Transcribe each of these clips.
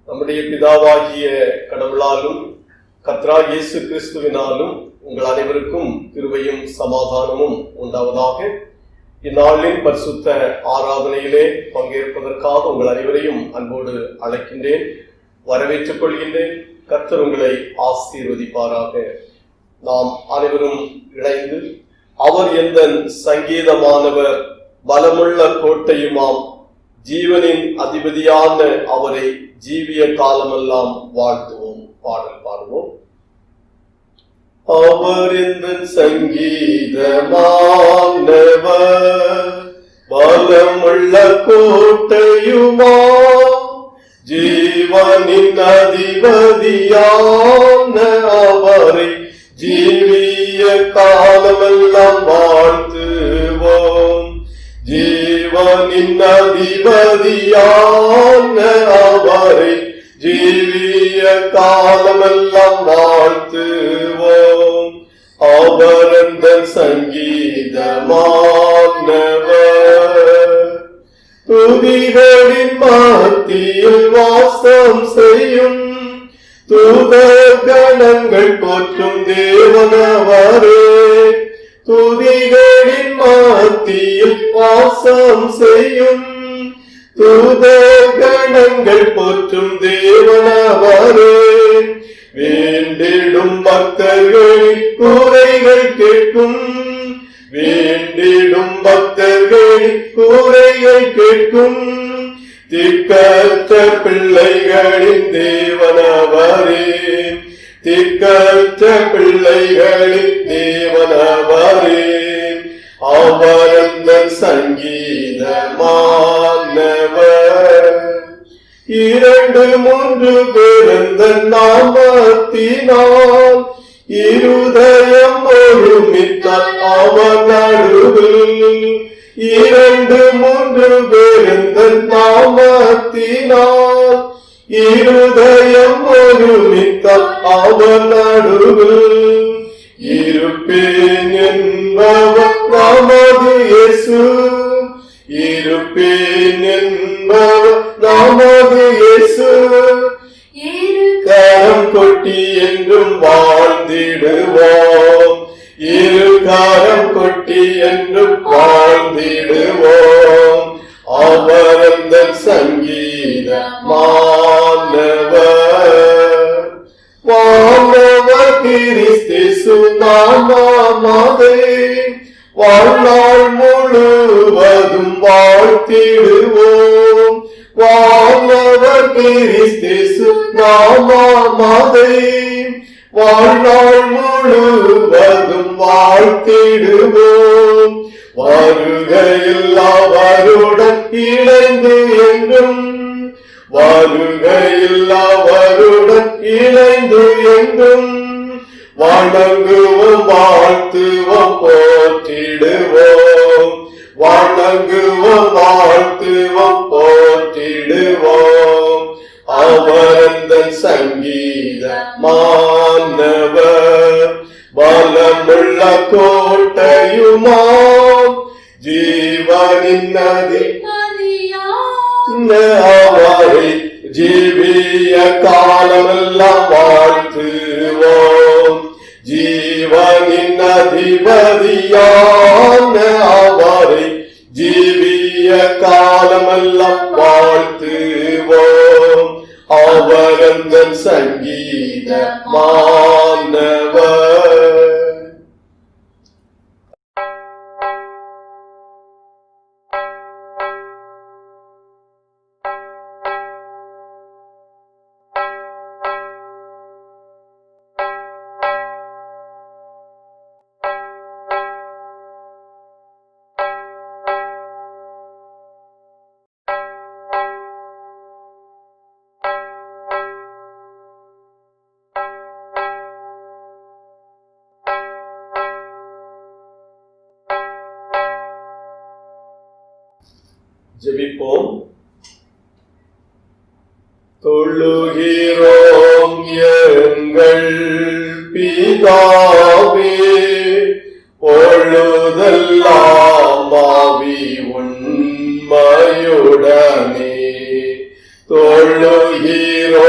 நம்முடைய பிதாவாகிய கடவுளாலும் கர்த்தராகிய இயேசு கிறிஸ்துவினாலும் உங்கள் அனைவருக்கும் கிருபையும் சமாதானமும் உண்டாவதாக. இந்நாளின் பரிசுத்த ஆராதனையிலே பங்கேற்பதற்காக உங்கள் அனைவரையும் அன்போடு அழைக்கின்றேன், வரவேற்றுக் கொள்கின்றேன். கர்த்தர் உங்களை ஆசீர்வதிப்பாராக. நாம் அனைவரும் இணைந்து அவர் எந்தன் சங்கீதமானவர், பலமுள்ள கோட்டையுமாம், ஜீவனின் அதிபதியான அவரை ஜீவிய காலமெல்லாம் வாழ்த்துவோம். பாடல் பாடுவோம். அவர் எந்தன் சங்கீதமானவர், பலமுள்ள கோட்டையுமாம், ஜீவனின் அதிபதியான அவரை ஜீவிய காலமெல்லாம் வாழ்த்துவோம். ஜீவனின் அதிபதியான அவரை ஜீவிய காலமெல்லாம் வாழ்த்துவோம். அவர் அந்த சங்கீதமானவர், துதிகளின் மத்தியில் வாசம் செய்யும் தூதகணங்கள் போற்றும் தேவனவரே. துதிகளின் மத்தியில் வாசம் செய்யும் தூதகணங்கள் போற்றும் தேவனவரே. வேண்டிடும் பக்தர்களின் குறைகள் கேட்கும், வேண்டிடும் பக்தர்களின் குறைகள் கேட்கும் திக்கற்ற பிள்ளைகளின் தேவனவரே. திக்கற்ற பிள்ளைகளின் தேவனவரே. அவர் அந்த சங்கீதமானவர், 2-3 பேரந்த நாமத்தினால் இருதயம் ஒருமித்தால் அவர் நடுவில். 2-3 பேரந்த நாமத்தினால் இருதயம் ஒருமித்தால் அவர் நடுவில். இருப்பேன் என்பவர் நமது இயேசு, இருப்பேன் என்பவர் நமது இயேசு. கரம் கொட்டி என்றும் வாழ்ந்திடுவோம், இரு கரம் கொட்டி என்றும் வாழ்ந்திடுவோம். அவர் அந்த சங்கீதமானவர், வானவர் கிறிஸ்து நாமத்தை வாழ்நாள் முழுவதும் வாழ்த்திடுவோம். வானவர் கிறிஸ்து நாமத்தை வாழ்நாள் முழுவதும் வாழ்த்திடுவோம். வருகையில் அவருடன் இணைந்து என்றும், வருகையில் அவருடன் இணைந்து என்றும் வணங்குவோம், வாழ்த்துவோம், போற்றிடுவோம். வணங்குவோம், வாழ்த்துவோம், போற்றிடுவோம். அவர் அந்த சங்கீதமானவர், பலமுள்ள கோட்டையுமாம், ஜீவனின் அதிபதியான அவரை ஜீவிய காலமெல்லாம் வாழ்த்துவோம். ஜீவனின் அதிபதியான அவரை ஜீவிய காலமெல்லாம் வாழ்த்துவோம். அவர் அந்த சங்கீதமானவர். ஜெபிப்போம். தொழுகிறோம் எங்கள் பிதாவே, பொழுதெல்லாம் ஆவி உண்மையுடனே தொழுகிறோம்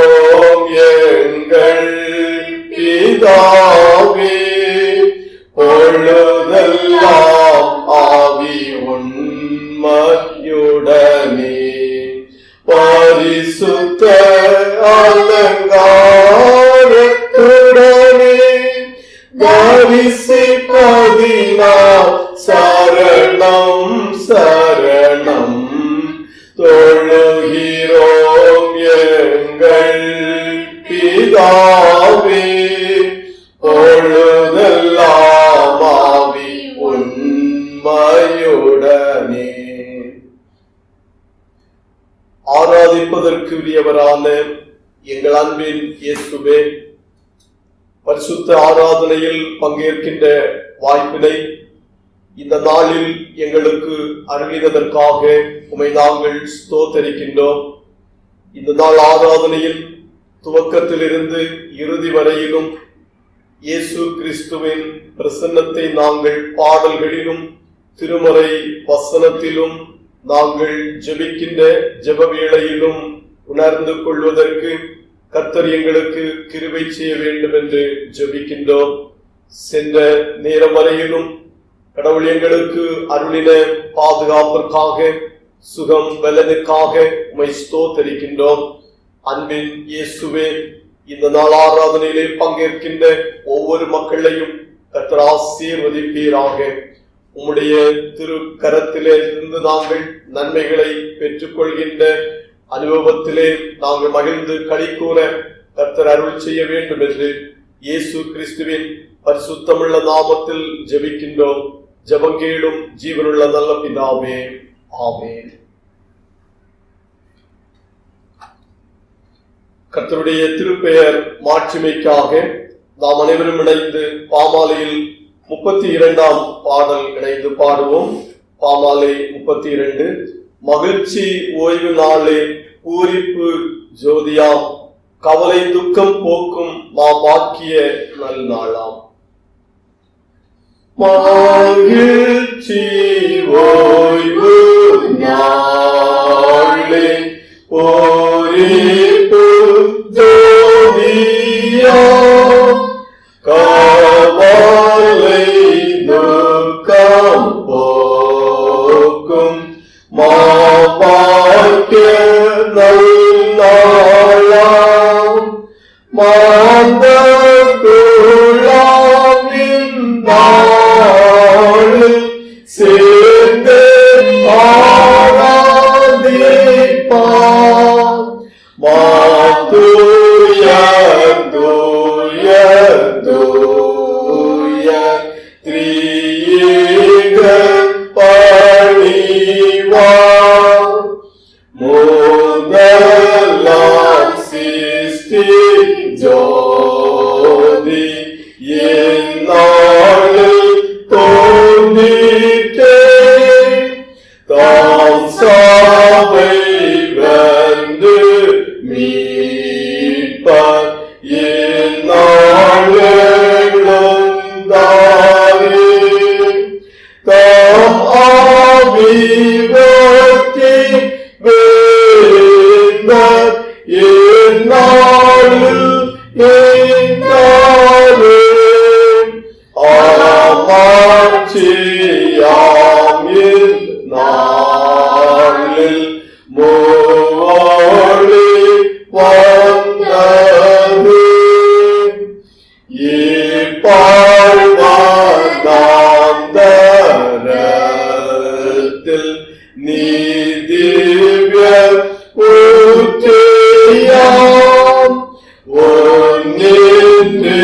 எங்கள் பிதாவே, பொழுதெல்லாம் ஆவி உண்மையுடனே. ஆராதிப்பதற்குரியவரான எங்கள் அன்பின் இயேசுவே, பரிசுத்த ஆராதனையில் பங்கேற்கின்ற வாய்ப்பினை இந்த நாளில் எங்களுக்கு அருளினதற்காக உம்மை நாங்கள் ஸ்தோத்தரிக்கின்றோம். இந்த நாள் ஆராதனையில் துவக்கத்திலிருந்து இறுதி வரையிலும் இயேசு கிறிஸ்துவின் பிரசன்னத்தை நாங்கள் பாடல்களிலும் திருமறை வசனத்திலும் நாங்கள் ஜெபிக்கின்ற ஜெப வேளையிலும் உணர்ந்து கொள்வதற்கு கர்த்தர் எங்களுக்கு கிருபை செய்ய வேண்டும் என்று ஜெபிக்கின்றோம். சென்ற நேரம் வரையிலும் கடவுள் எங்களுக்கு அருளின பாதுகாப்பிற்காக, சுகம் பலனுக்காக உம்மை ஸ்தோத்தரிக்கின்றோம். அன்பின் இயேசுவே, இந்த நாள் ஆராதனையிலே பங்கேற்கின்ற ஒவ்வொரு மக்களையும் கர்த்தர் ஆசீர்வதிப்பீராக. உம்முடைய திரு கரத்திலே இருந்து நாங்கள் நன்மைகளை பெற்றுக் கொள்கின்ற அனுபவத்திலே நாங்கள் மகிழ்ந்து களிக்கூற கர்த்தர் அருள் செய்ய வேண்டும் என்று இயேசு கிறிஸ்துவின் பரிசுத்தமுள்ள நாமத்தில் ஜெபிக்கின்றோம். ஜெபங்கேளும் ஜீவனுள்ள நல்ல பிதாவே, ஆமென். கர்த்தருடைய திருப்பெயர் மாட்சிமைக்காக நாம் அனைவரும் இணைந்து பாமாலையில் 32ஆம் பாடல் இணைந்து பாடுவோம். பாமாலை 32. மகிழ்ச்சி ஓய்வு நாளே, பூரிப்பு ஜோதியாம், கவலை துக்கம் போக்கும் மாபாக்கிய நல் நாளாம். மகிழ்ச்சி ஓய்வு நாளே, பூரிப்பு ஜோதியாம், கவலை துக்கம் போக்கும் மாபாக்கிய நல் நாளாம். மாந்தகுழாமின் நாளில் சேர்ந்து ஆராதிப்பார். மாதூய தூய தூய திரியேக பணிவார். முதலாம் சிருஷ்டி ஜோதி இந்நாளில் தோன்றிற்றே. தாம் சபை வந்து மீட்பார் இந்நாளும் தாரே. தாம் ஆவிவர்த்தி வேந்தர் இந்நாளில் இந்நாளே. ஆமாட்சியாம் இந்நாளில் மூவொளி வந்தது. இப்பாழ்வார்ந்தரத்தில் நீதிவ்ய ஊற்றியாம், ஒன்னின்று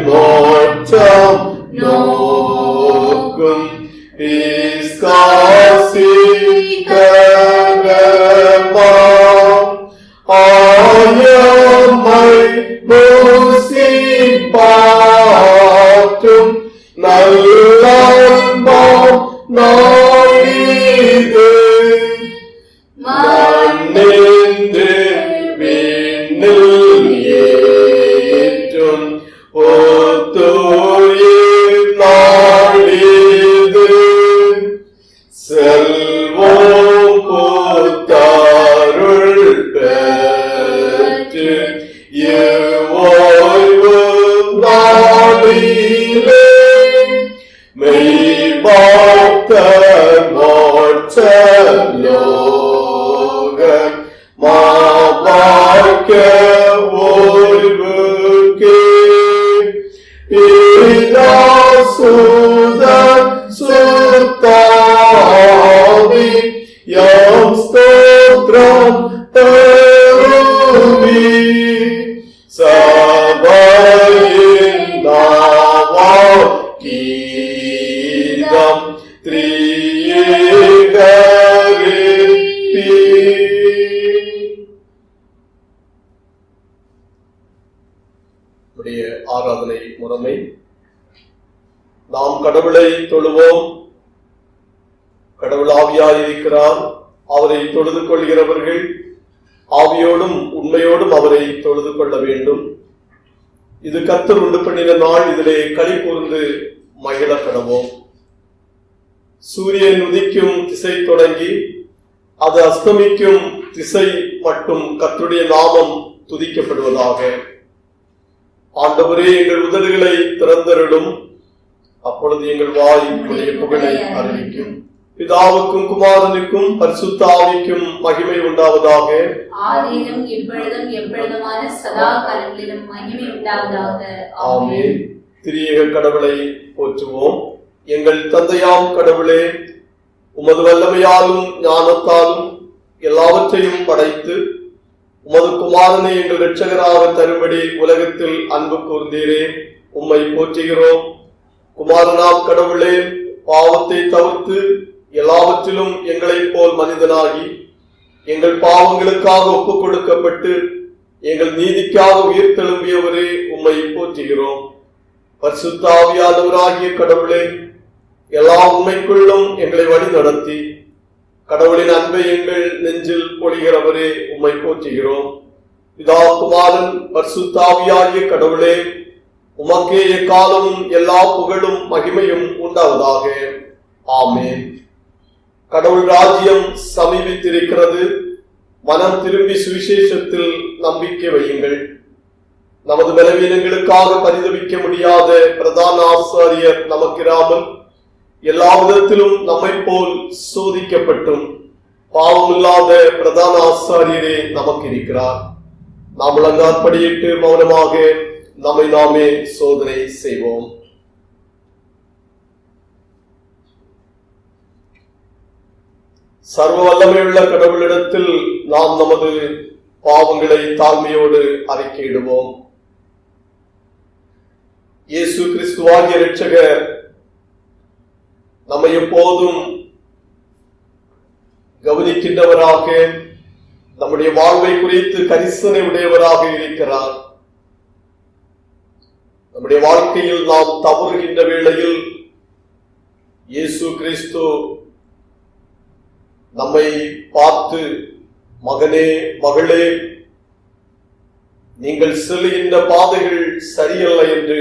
மோட்சம் நோக்கும் இஸ்காசிகரமாம். ஆயமை பூசி பாற்றும் நல்லன்பாம் நாளிது. மண்ணின்று விண்ணில் ஏற்றும் ஒத்துயிர் நாளிது. செல்வோம் புத்தாருள் பெற்று இவ்வோய்வு நம்முடைய ஆராதனை முறைமை. நாம் கடவுளை தொழுவோம். கடவுள் ஆவியாயிருக்கிறார். அவரை தொழுது கொள்கிறவர்கள் ஆவியோடும் உண்மையோடும் அவரை தொழுது கொள்ள வேண்டும். இது கர்த்தர் உண்டு பண்ணின நாள், இதிலே களி கூர்ந்து மகிழ கடவோம். சூரியன் உதிக்கும் திசை தொடங்கி அது அஸ்தமிக்கும் திசை மட்டும் கர்த்தருடைய நாமம் துதிக்கப்படுவதாக. ஆண்டவரே, எங்கள் உதடுகளை திறந்தருளும், அப்பொழுது எங்கள் வாய் உம்முடைய புகழை அறிவிக்கும். பிதாவுக்கும் குமாரனுக்கும் பரிசுத்த ஆவிக்கும் மகிமை உண்டாவதாக. ஆதியிலும் இப்பொழுதும் எப்பொழுதுமான சதா காலங்களிலும் மகிமை உண்டாவதாக. ஆமென். திரியேக கடவுளை போற்றுவோம். எங்கள் தந்தையாம் கடவுளே, உமது வல்லமையாலும் ஞானத்தாலும் எல்லாவற்றையும் படைத்து உமது குமாரனை எங்கள் இரட்சகராக தரும்படி உலகத்தில் அன்பு கூர்ந்தீரே, உம்மை போற்றுகிறோம். குமாரனாம் கடவுளே, பாவத்தை தவிர்த்து எல்லாவற்றிலும் எங்களைப் போல் மனிதனாகி எங்கள் பாவங்களுக்காக ஒப்புக் கொடுக்கப்பட்டு எங்கள் நீதிக்காக உயிர் தெழும்பியவரே, உம்மை போற்றுகிறோம். பரிசுத்த ஆவியானவராகிய கடவுளே, எல்லா உண்மைக்குள்ளும் எங்களை வழி நடத்தி கடவுளின் அன்பை எங்கள் நெஞ்சில் பொழிகிறவரே, உம்மை போற்றுகிறோம். பிதா குமாரன் பரிசுத்த ஆவியாகிய கடவுளே, உமக்கே எக்காலமும் எல்லா புகழும் மகிமையும் உண்டாவதாக. ஆமென். கடவுள் ராஜ்யம் சமீபித்திருக்கிறது. மனம் திரும்பி சுவிசேஷத்தில் நம்பிக்கை வையுங்கள். நமது பலவீனங்களுக்காக பரிதவிக்க முடியாத பிரதான ஆசாரியர் நமக்கிராமல் எல்லா விதத்திலும் நம்மை போல் சோதிக்கப்பட்டும் பாவமில்லாத பிரதான ஆசாரியரே நமக்கு இருக்கிறார். நாம் முழங்காற்படியிட்டு மௌனமாக நம்மை நாமே சோதனை செய்வோம். சர்வ வல்லமையுள்ள கடவுளிடத்தில் நாம் நமது பாவங்களை தாழ்மையோடு அறிக்கையிடுவோம். இயேசு கிறிஸ்துவாகிய இரட்சகர் நம்மை எப்போதும் கவனிக்கின்றவராக, நம்முடைய வாழ்வை குறித்து கரிசனை உடையவராக இருக்கிறார். நம்முடைய வாழ்க்கையில் நாம் தவறுகின்ற வேளையில் இயேசு கிறிஸ்து நம்மை பார்த்து, மகனே மகளே, நீங்கள் செல்லுகின்ற பாதைகள் சரியல்ல என்று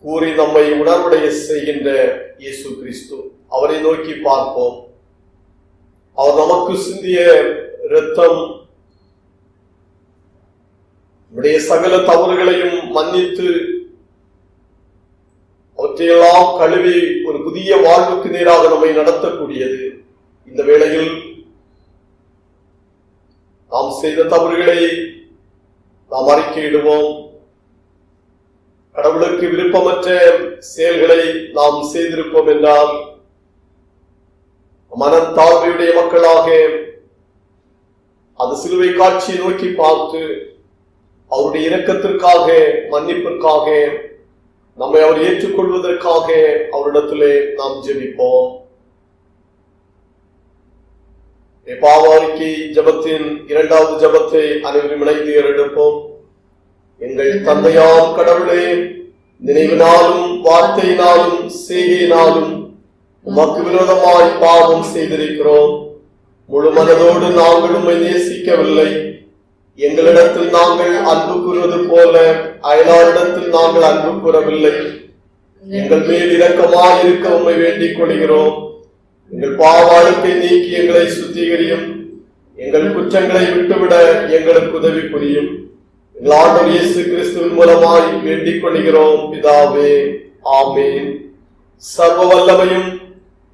கூறி நம்மை உணர்வுடைய செய்கின்ற இயேசு கிறிஸ்து. அவரை நோக்கி பார்ப்போம். அவர் நமக்கு சிந்திய இரத்தம் நம்முடைய சகல தவறுகளையும் மன்னித்து அவற்றையெல்லாம் கழுவி ஒரு புதிய வாழ்வுக்கு நேராக நம்மை நடத்தக்கூடியது. இந்த வேளையில் நாம் செய்த தவறுகளை நாம் அறிக்கையிடுவோம். கடவுளுக்கு விருப்பமற்ற செயல்களை நாம் செய்திருப்போம் என்றால் மனத்தாழ்மையுடைய மக்களாக அது சிலுவை காட்சியை நோக்கி பார்த்து அவருடைய இரக்கத்திற்காக, மன்னிப்பிற்காக, நம்மை அவர் ஏற்றுக்கொள்வதற்காக அவரிடத்திலே நாம் ஜெபிப்போம். பாவரிக்கை ஜபத்தின் இரண்டாவது ஜபத்தை அனைவரும் இணைந்து ஏறெடுப்போம். எங்கள் தந்தையாம் கடவுளே, நினைவினாலும் வார்த்தையினாலும் செய்கையினாலும் உமக்கு விரோதமாய் பாவம் செய்திருக்கிறோம். முழு மனதோடு நாங்கள் உம்மை நேசிக்கவில்லை. எங்களிடத்தில் நாங்கள் அன்பு கூறுவது போல அயலாரிடத்தில் நாங்கள் அன்பு கூறவில்லை. எங்கள் மேல் இரக்கமாய் இருக்க உம்மை வேண்டிக் கொள்கிறோம். எங்கள் பாவாளுக்கை நீக்கி எங்களை சுத்திகரியும். எங்கள் குற்றங்களை விட்டுவிட எங்களுக்கு உதவி புரியும். எங்கள் ஆண்டவர் இயேசு கிறிஸ்துவின் மூலமாய் வேண்டிக் கொள்கிறோம் பிதாவே. ஆமென். சர்வ வல்லமையும்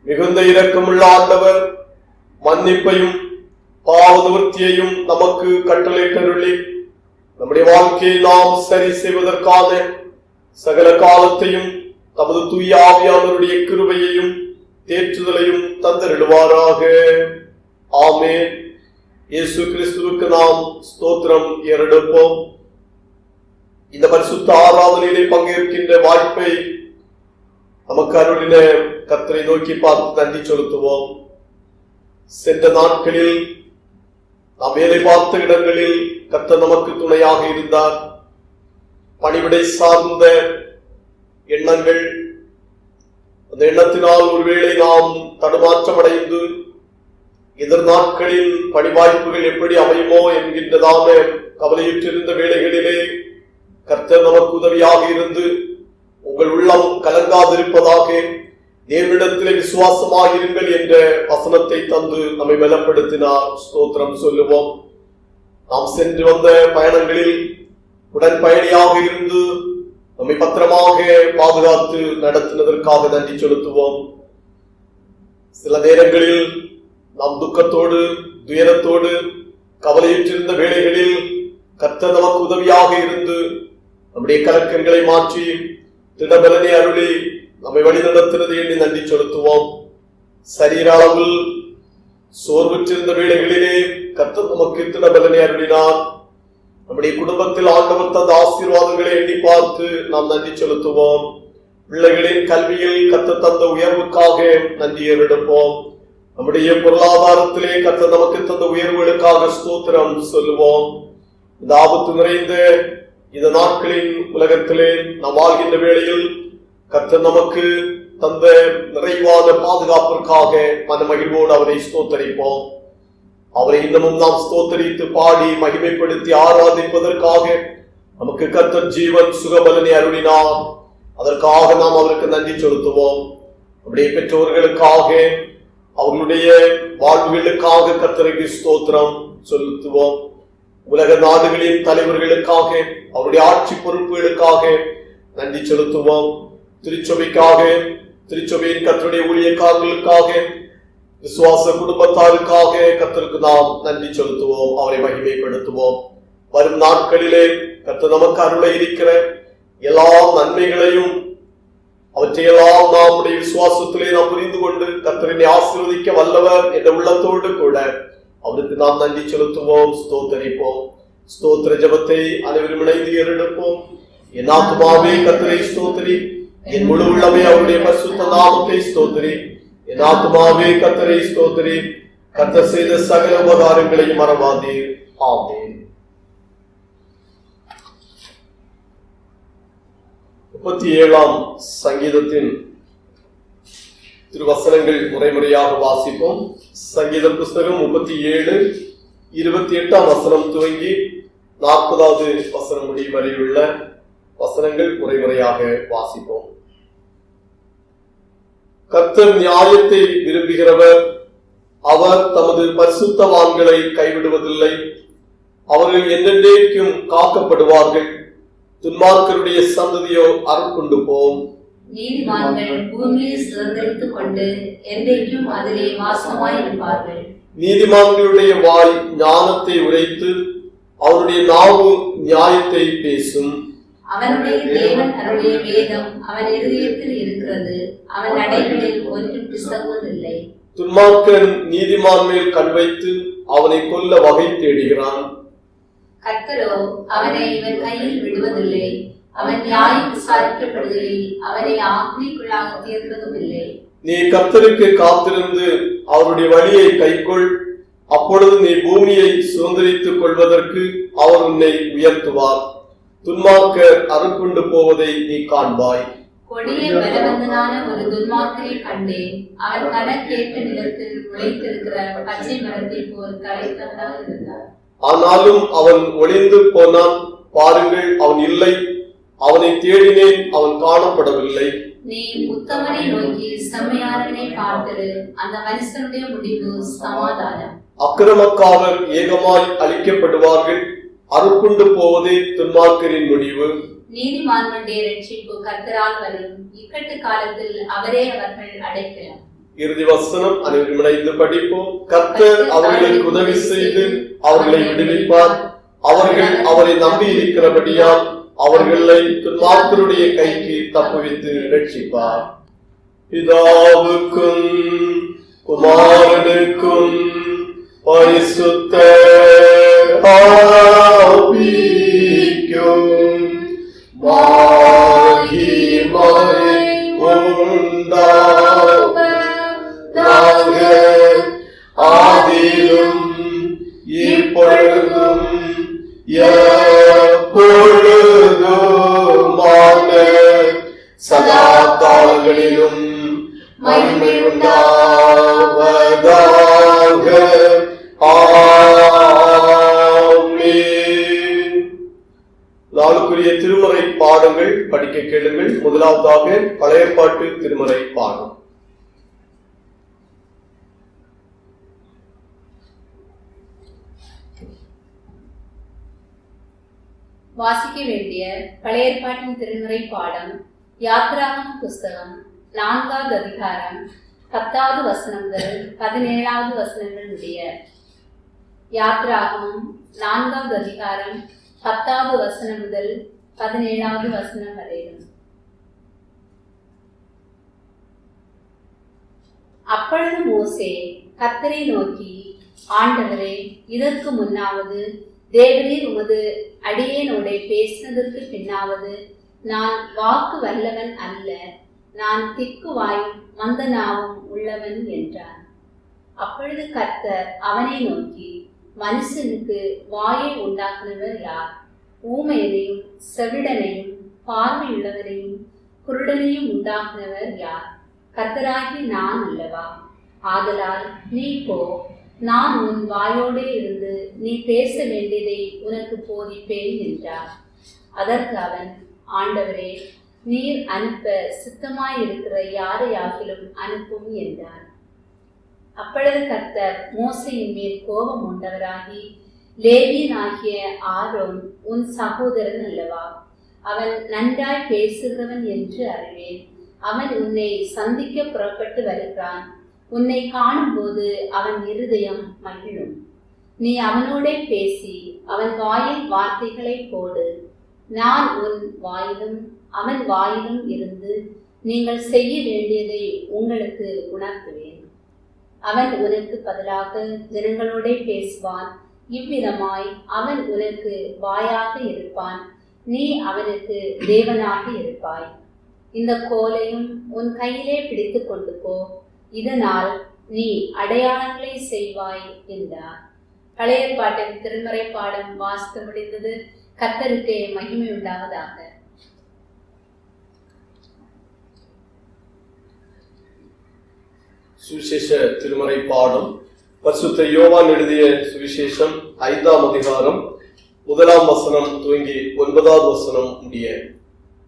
மிகுந்த இரக்கமுள்ள ஆண்டவர் மன்னிப்பையும் பாவ நிவர்த்தியையும் நமக்கு கட்டளையிட்டருளி நம்முடைய வாழ்க்கையை நாம் சரி செய்வதற்கான சகல காலத்தையும் தமது தூய ஆவியானவருடைய கிருபையையும் தேற்றுதலையும் தந்தருளுவாராக. ஆமென். இயேசு கிறிஸ்துவுக்கு நாம் ஸ்தோத்திரம் ஏறெடுப்போம். இந்த பரிசுத்த ஆராதனையிலே பங்கேற்கின்ற வாய்ப்பை நமக்கு அருளின கர்த்தரை நோக்கி பார்த்து நன்றி செலுத்துவோம். சென்ற நாட்களில் நாம் வேலை பார்த்த இடங்களில் கர்த்தர் நமக்கு துணையாக இருந்தார். பணிவிடை சார்ந்த எண்ணங்கள், அந்த எண்ணத்தினால் ஒருவேளை நாம் தடுமாற்றமடைந்து எதிர்நாட்களின் பணி வாய்ப்புகள் எப்படி அமையுமோ என்கின்றதான கவலையுற்றிருந்த வேளைகளிலே கர்த்தர் நமக்கு உதவியாக இருந்து உங்கள் உள்ளம் கலங்காதிருப்பதாக தேவனிடத்திலே விசுவாசமாக இருங்கள் என்ற வசனத்தை தந்து நம்மை பலப்படுத்தினார். ஸ்தோத்திரம் சொல்லுவோம். நாம் சென்று வந்த பயணங்களில் உடன் பயணியாக இருந்து நம்மை பத்திரமாக பாதுகாத்து நடத்தினதற்காக நன்றி செலுத்துவோம். சில நேரங்களில் நாம் துக்கத்தோடு துயரத்தோடு கவலையுற்றிருந்த வேளைகளில் கர்த்தர் நமக்கு உதவியாக இருந்து நம்முடைய கலக்கங்களை மாற்றி திடபலனை அருளி நம்மை வழிநடத்தினது எண்ணி நன்றி செலுத்துவோம். சரீர அளவில் சோர்வுற்றிருந்த வேளைகளிலே கர்த்தர் நமக்கு திடபலனை அருளினார். நம்முடைய குடும்பத்தில் ஆண்டவர் தந்த ஆசீர்வாதங்களை எண்ணி பார்த்து நாம் நன்றி செலுத்துவோம். பிள்ளைகளின் கல்வியில் கர்த்தர் தந்த உயர்வுக்காக நன்றி எடுப்போம். நம்முடைய பொருளாதாரத்திலே கர்த்தர் நமக்கு தந்த உயர்வுகளுக்காக ஸ்தோத்திரம் சொல்லுவோம். இந்த ஆபத்து நிறைந்த இந்த நாட்களின் உலகத்திலே நாம் வாழ்கின்ற வேளையில் கர்த்தர் நமக்கு தந்த நிறைவான பாதுகாப்பிற்காக மன மகிழ்வோடு அவரை ஸ்தோத்தரிப்போம். அவரை இன்னமும் நாம் ஸ்தோத்தரித்து பாடி மகிமைப்படுத்தி ஆராதிப்பதற்காக நமக்கு கர்த்தர் ஜீவன் சுகபலனை அருளினார். அதற்காக நாம் அவருக்கு நன்றி செலுத்துவோம். நம்முடைய பெற்றோர்களுக்காக அவர்களுடைய வாழ்வுகளுக்காக கர்த்தருக்கு ஸ்தோத்திரம் செலுத்துவோம். உலக நாடுகளின் தலைவர்களுக்காக அவருடைய ஆட்சி பொறுப்புகளுக்காக நன்றி செலுத்துவோம். திருச்சபைக்காக, திருச்சபையின் கர்த்தருடைய ஊழியக்காரர்களுக்காக, விசுவாச குடும்பத்தாருக்காக கர்த்தருக்கு நாம் நன்றி செலுத்துவோம். அவரை மகிமைப்படுத்துவோம். வரும் நாட்களிலே கர்த்தர் நமக்கு அருள இருக்கிற எல்லா நன்மைகளையும் அவற்றையெல்லாம் நம்முடைய விசுவாசத்திலே நாம் புரிந்து கொண்டு கர்த்தரை ஆசீர்வதிக்க வல்லவர் என்ற உள்ளத்தோடு கூட அவருக்கு நாம் நன்றி செலுத்துவோம், ஸ்தோத்தரிப்போம். ஸ்தோத்திர ஜெபத்தை அனைவரும் இணைந்து ஏறெடுப்போம். என் ஆத்துமாவே கர்த்தரை ஸ்தோத்திரி, என் முழு உள்ளமே அவருடைய பரிசுத்த நாமத்தை ஸ்தோத்திரி. என் ஆத்துமாவே கர்த்தரை ஸ்தோத்திரி, கர்த்தர் செய்த சகல உபகாரங்களையும் மறவாதீர். ஆமென். 37ஆம் சங்கீதத்தின் திருவசனங்கள் முறைமுறையாக வாசிப்போம். சங்கீத புஸ்தகம் 37 28ஆம் வசனம் துவங்கி 40வது வசனம் முடியும் வரையுள்ள வசனங்கள் முறைமுறையாக வாசிப்போம். கர்த்தர் நியாயத்தை விரும்புகிறவர், அவர் தமது பரிசுத்தவான்களை கைவிடுவதில்லை. அவர்கள் என்றென்றைக்கும் காக்கப்படுவார்கள். துன்மார்க்கருடைய சந்ததியோ அறுப்புண்டு போம். நீதிமான்கள் பூமியை சுதந்தரித்துக் கொண்டு என்றைக்கும் அதிலே வாசமாயிருப்பார்கள். நீதிமான்களுடைய வாய் ஞானத்தை உரைத்து அவருடைய நாவு நியாயத்தை பேசும். அவனுடைய தேவன் அருளிய வேதம் அவன் இருதயத்தில் இருக்கிறது, அவன் நடைகளில் ஒன்றும் பிசகுவதில்லை. துன்மார்க்கன் நீதிமான் மேல் கண் வைத்து அவனை கொல்ல வகை தேடுகிறான். கர்த்தரோ அவனை இவன் கையில் விடுவதில்லை. அவன் நியாயம் விசாரிக்கப்படுவதில் அவனை ஆக்கினைக்குள்ளாக தீர்ப்பதும் இல்லை. நீ கர்த்தருக்கு காத்திருந்து அவருடைய வழியை கைக்கொள். அப்பொழுது நீ பூமியை சுதந்திரித்துக் கொள்வதற்கு அவர் உன்னை உயர்த்துவார். துன்மார்க்கர் அறுப்புண்டு போவதை நீ காண்பாய். கொடிய பலவந்தனான ஒரு துன்மார்க்கரை கண்டேன். அவன் கணக்கேற்ற நிலத்தில் உழைத்திருக்கிற பச்சை மரத்தை போல் தலைத்தவனாக இருந்தார். ஆனாலும் அவன் ஒளிந்து போனான். பாருங்கள், அவன் இல்லை. அவனை தேடினேன், அவன் காணப்படவில்லை. நீ உத்தமனை நோக்கி செம்மையானவனை பார்த்திரு, அந்த மனுஷனுடைய முடிவு சமாதானம். அக்கிரமக்காரர் ஏகமாய் அழிக்கப்படுவார்கள். அறுப்புண்டு போவதே துன்மார்க்கரின் முடிவு. நீதிமான்களுடைய ரட்சிப்பு கர்த்தரால் வரும். இக்கட்டு காலத்தில் அவரே அவர்கள் அடைக்கலம். இறுதி வசனம் அனைவரும் இணைந்து படிப்போம். கர்த்தர் அவர்களுக்கு உதவி செய்து அவர்களை விடுவிப்பார். அவர்கள் அவரை நம்பி இருக்கிறபடியால் அவர்களை துன்மார்க்கருடைய கைக்கு தப்புவித்து ரட்சிப்பார். பிதாவுக்கும் குமாரனுக்கும் பரிசுத்த ஆவிக்கும் மகிமை உண்டாவதாக, ஆதியிலும் இப்பொழுதும் எப்பொழுதும் நாளுக்குரிய திருமறை பாடங்கள் படிக்க கேளுங்கள். முதலாவதாக பழைய ஏற்பாட்டு திருமறை பாடம். வாசிக்க வேண்டிய பழைய ஏற்பாட்டின் திருமுறை பாடம் யாத்ராகம புஸ்தகம் 4வது அதிகாரம் 10வது வசனம் முதல் 17வது வசனங்கள் முடிய. யாத்ராகமம் 4வது அதிகாரம் 10வது வசனம் முதல் 17வது வசனம் வரையிலும். அப்பொழுது மோசே கர்த்தரை நோக்கி, ஆண்டவரே, இதற்கு முன்னாவது தேவரீர் உமது அடியேனோடே பேசினதற்கு பின்னாவது நான் வாக்கு வல்லவன் அல்ல, நான் திக்குவாயும் மந்தனாவும் உள்ளவன் என்றான். அப்பொழுது கர்த்தர் அவனை நோக்கி, மனுஷனுக்கு வாயை உண்டாக்குனவர் யார்? ஊமையனையும் செவிடனையும் பார்வையுள்ளவரையும் குருடனையும் உண்டாக்குனவர் யார்? கர்த்தராகி நான் அல்லவா? ஆதலால் நீ போ, நான் உன் வாயோடே இருந்து நீ பேச வேண்டியதை உனக்கு போதிப்பேன் என்றார். அதற்கு அவன், ஆண்டவரே, நீர் அனுப்ப சித்தமாயிருக்கிற யாரையாகிலும் அனுப்பும் என்றார். அப்பொழுது கர்த்தர் மோசையின் மேல் கோபம் உண்டவராகி, லேவியனாகிய ஆரோன் உன் சகோதரன் அல்லவா? அவன் நன்றாய் பேசுகிறவன் என்று அறிவேன். அவன் உன்னை சந்திக்க புறப்பட்டு வருகிறான். உன்னை காணும்போது அவன் இருதயம் மகிழும். நீ அவனோடே பேசி அவன் வாயில் வார்த்தைகளை போடு. நான் உன் வாயிலும் அவன் வாயிலும் இருந்து நீங்கள் செய்ய வேண்டியதை உங்களுக்கு உணர்த்துவேன். அவன் உனக்கு பதிலாக ஜனங்களோடே பேசுவான். இவ்விதமாய் அவன் உனக்கு வாயாக இருப்பான், நீ அவனுக்கு தேவனாக இருப்பாய். இந்த கோலையும் உன் கையிலே பிடித்து கொண்டு போ, இதனால் நீ அடையாளங்களை செய்வாய் என்றார். பழைய ஏற்பாட்டின் திருமறை பாடம் வாசித்து முடிந்தது. கர்த்தருக்கு மகிமை உண்டாவதாக. சுவிசேஷ திருமறை பாடம். பரிசுத்த யோவான் எழுதிய சுவிசேஷம் 5ஆம் அதிகாரம் 1ஆம் வசனம் துவங்கி 9வது வசனம் முடிய.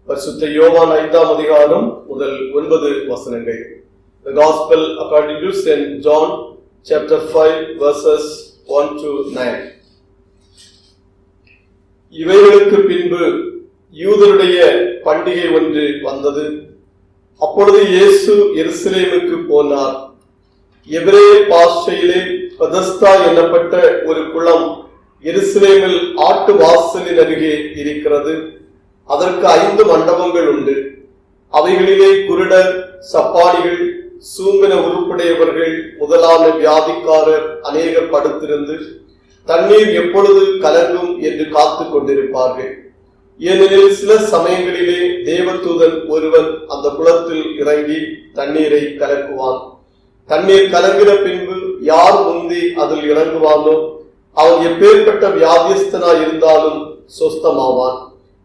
பரிசுத்த யோவான் 5ஆம் அதிகாரம் முதல் 9 வசனங்கள். The Gospel according to St. John, chapter 5, verses 1 to 9. இவைகளுக்கு பின்பு யூதருடைய பண்டிகை ஒன்று வந்தது. அப்பொழுது இயேசு எருசலேமுக்கு போனார். எபிரேய பாஷையிலே பெதஸ்தா என்னப்பட்ட ஒரு குளம் எருசலேமில் ஆட்டு வாசலின் அருகே இருக்கிறது. அதற்கு 5 மண்டபங்கள் உண்டு. அவைகளிலே குருடர், சப்பானிகள், சூம்பின உருப்புடையவர்கள் முதலான வியாதிக்காரர் அநேகர் படுத்திருந்து தண்ணீர் எப்பொழுது கலங்கும் என்று காத்து கொண்டிருப்பார்கள். ஏனெனில் சில சமயங்களிலே தேவதூதன் ஒருவன் அந்த குளத்தில் இறங்கி தண்ணீரை கலக்குவான். தண்ணீர் கலங்கின பின்பு யார் முந்தி அதில் இறங்குவானோ அவன் எப்பேற்பட்ட வியாதியஸ்தனாய் இருந்தாலும் சொஸ்தமாவான்.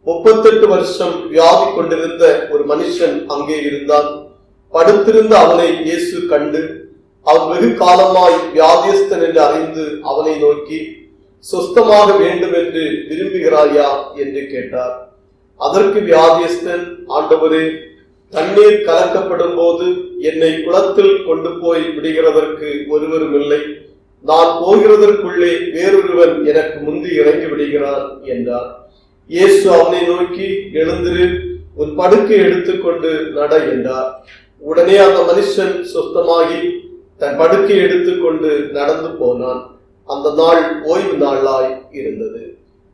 38 வருஷம் வியாதி கொண்டிருந்த ஒரு மனுஷன் அங்கே இருந்தான். படுத்திருந்த அவனை இயேசு கண்டு, அவன் வெகு காலமாய் வியாதியஸ்தன் என்று அறிந்து அவனை நோக்கி, சொஸ்தமாக வேண்டும் என்று விரும்புகிறாயா என்று கேட்டார். அதற்கு வியாதியஸ்தன், ஆண்டவரே, தண்ணீர் கலக்கப்படும் போது என்னை குளத்தில் கொண்டு போய் விடுகிறதற்கு ஒருவரும் இல்லை. நான் போகிறதற்குள்ளே வேறொருவன் எனக்கு முந்தி இறங்கி விடுகிறான் என்றார். இயேசு அவனை நோக்கி, எழுந்திரு, உன் படுக்கை எடுத்துக்கொண்டு நட என்றார். உடனே அந்த மனுஷன் சொஸ்தமாகி தன் படுக்கை எடுத்துக்கொண்டு நடந்து போனான். அந்த நாள் ஓய்வு நாளாய் இருந்தது.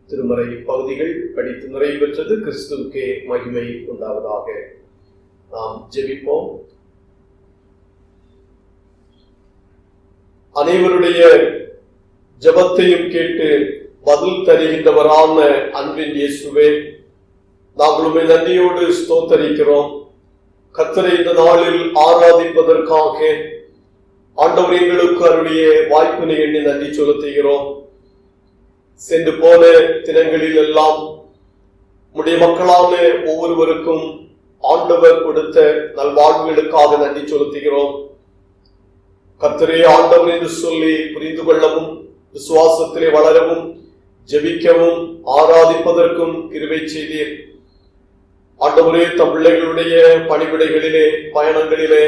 திருமறை பகுதிகள் படித்து நிறைவு பெற்றது. கிறிஸ்துவுக்கே மகிமை உண்டாவதாக. நாம் ஜெபிப்போம். அனைவருடைய ஜெபத்தையும் கேட்டு பதில் தருகின்றவரான அன்பின் இயேசுவே, நாங்களுமே நன்றியோடு ஸ்தோத்தரிக்கிறோம். கர்த்தரை இந்த நாளில் ஆராதிப்பதற்காக ஆண்டவர் எங்களுக்கு அருளிய வாய்ப்பினை எண்ணி நன்றி செலுத்துகிறோம். சென்று போன தினங்களில் எல்லாம் நம்முடைய மக்களான ஒவ்வொருவருக்கும் ஆண்டவர் கொடுத்த நல்வாழ்வுகளுக்காக நன்றி செலுத்துகிறோம். கர்த்தரே ஆண்டவர் என்று சொல்லி புரிந்து கொள்ளவும், விசுவாசத்திலே வளரவும், ஜெபிக்கவும் ஆராதிப்பதற்கும் கிருபை செய்தீர். ஆண்டவரே, தம் பிள்ளைகளுடைய பணிவிடைகளிலே, பயணங்களிலே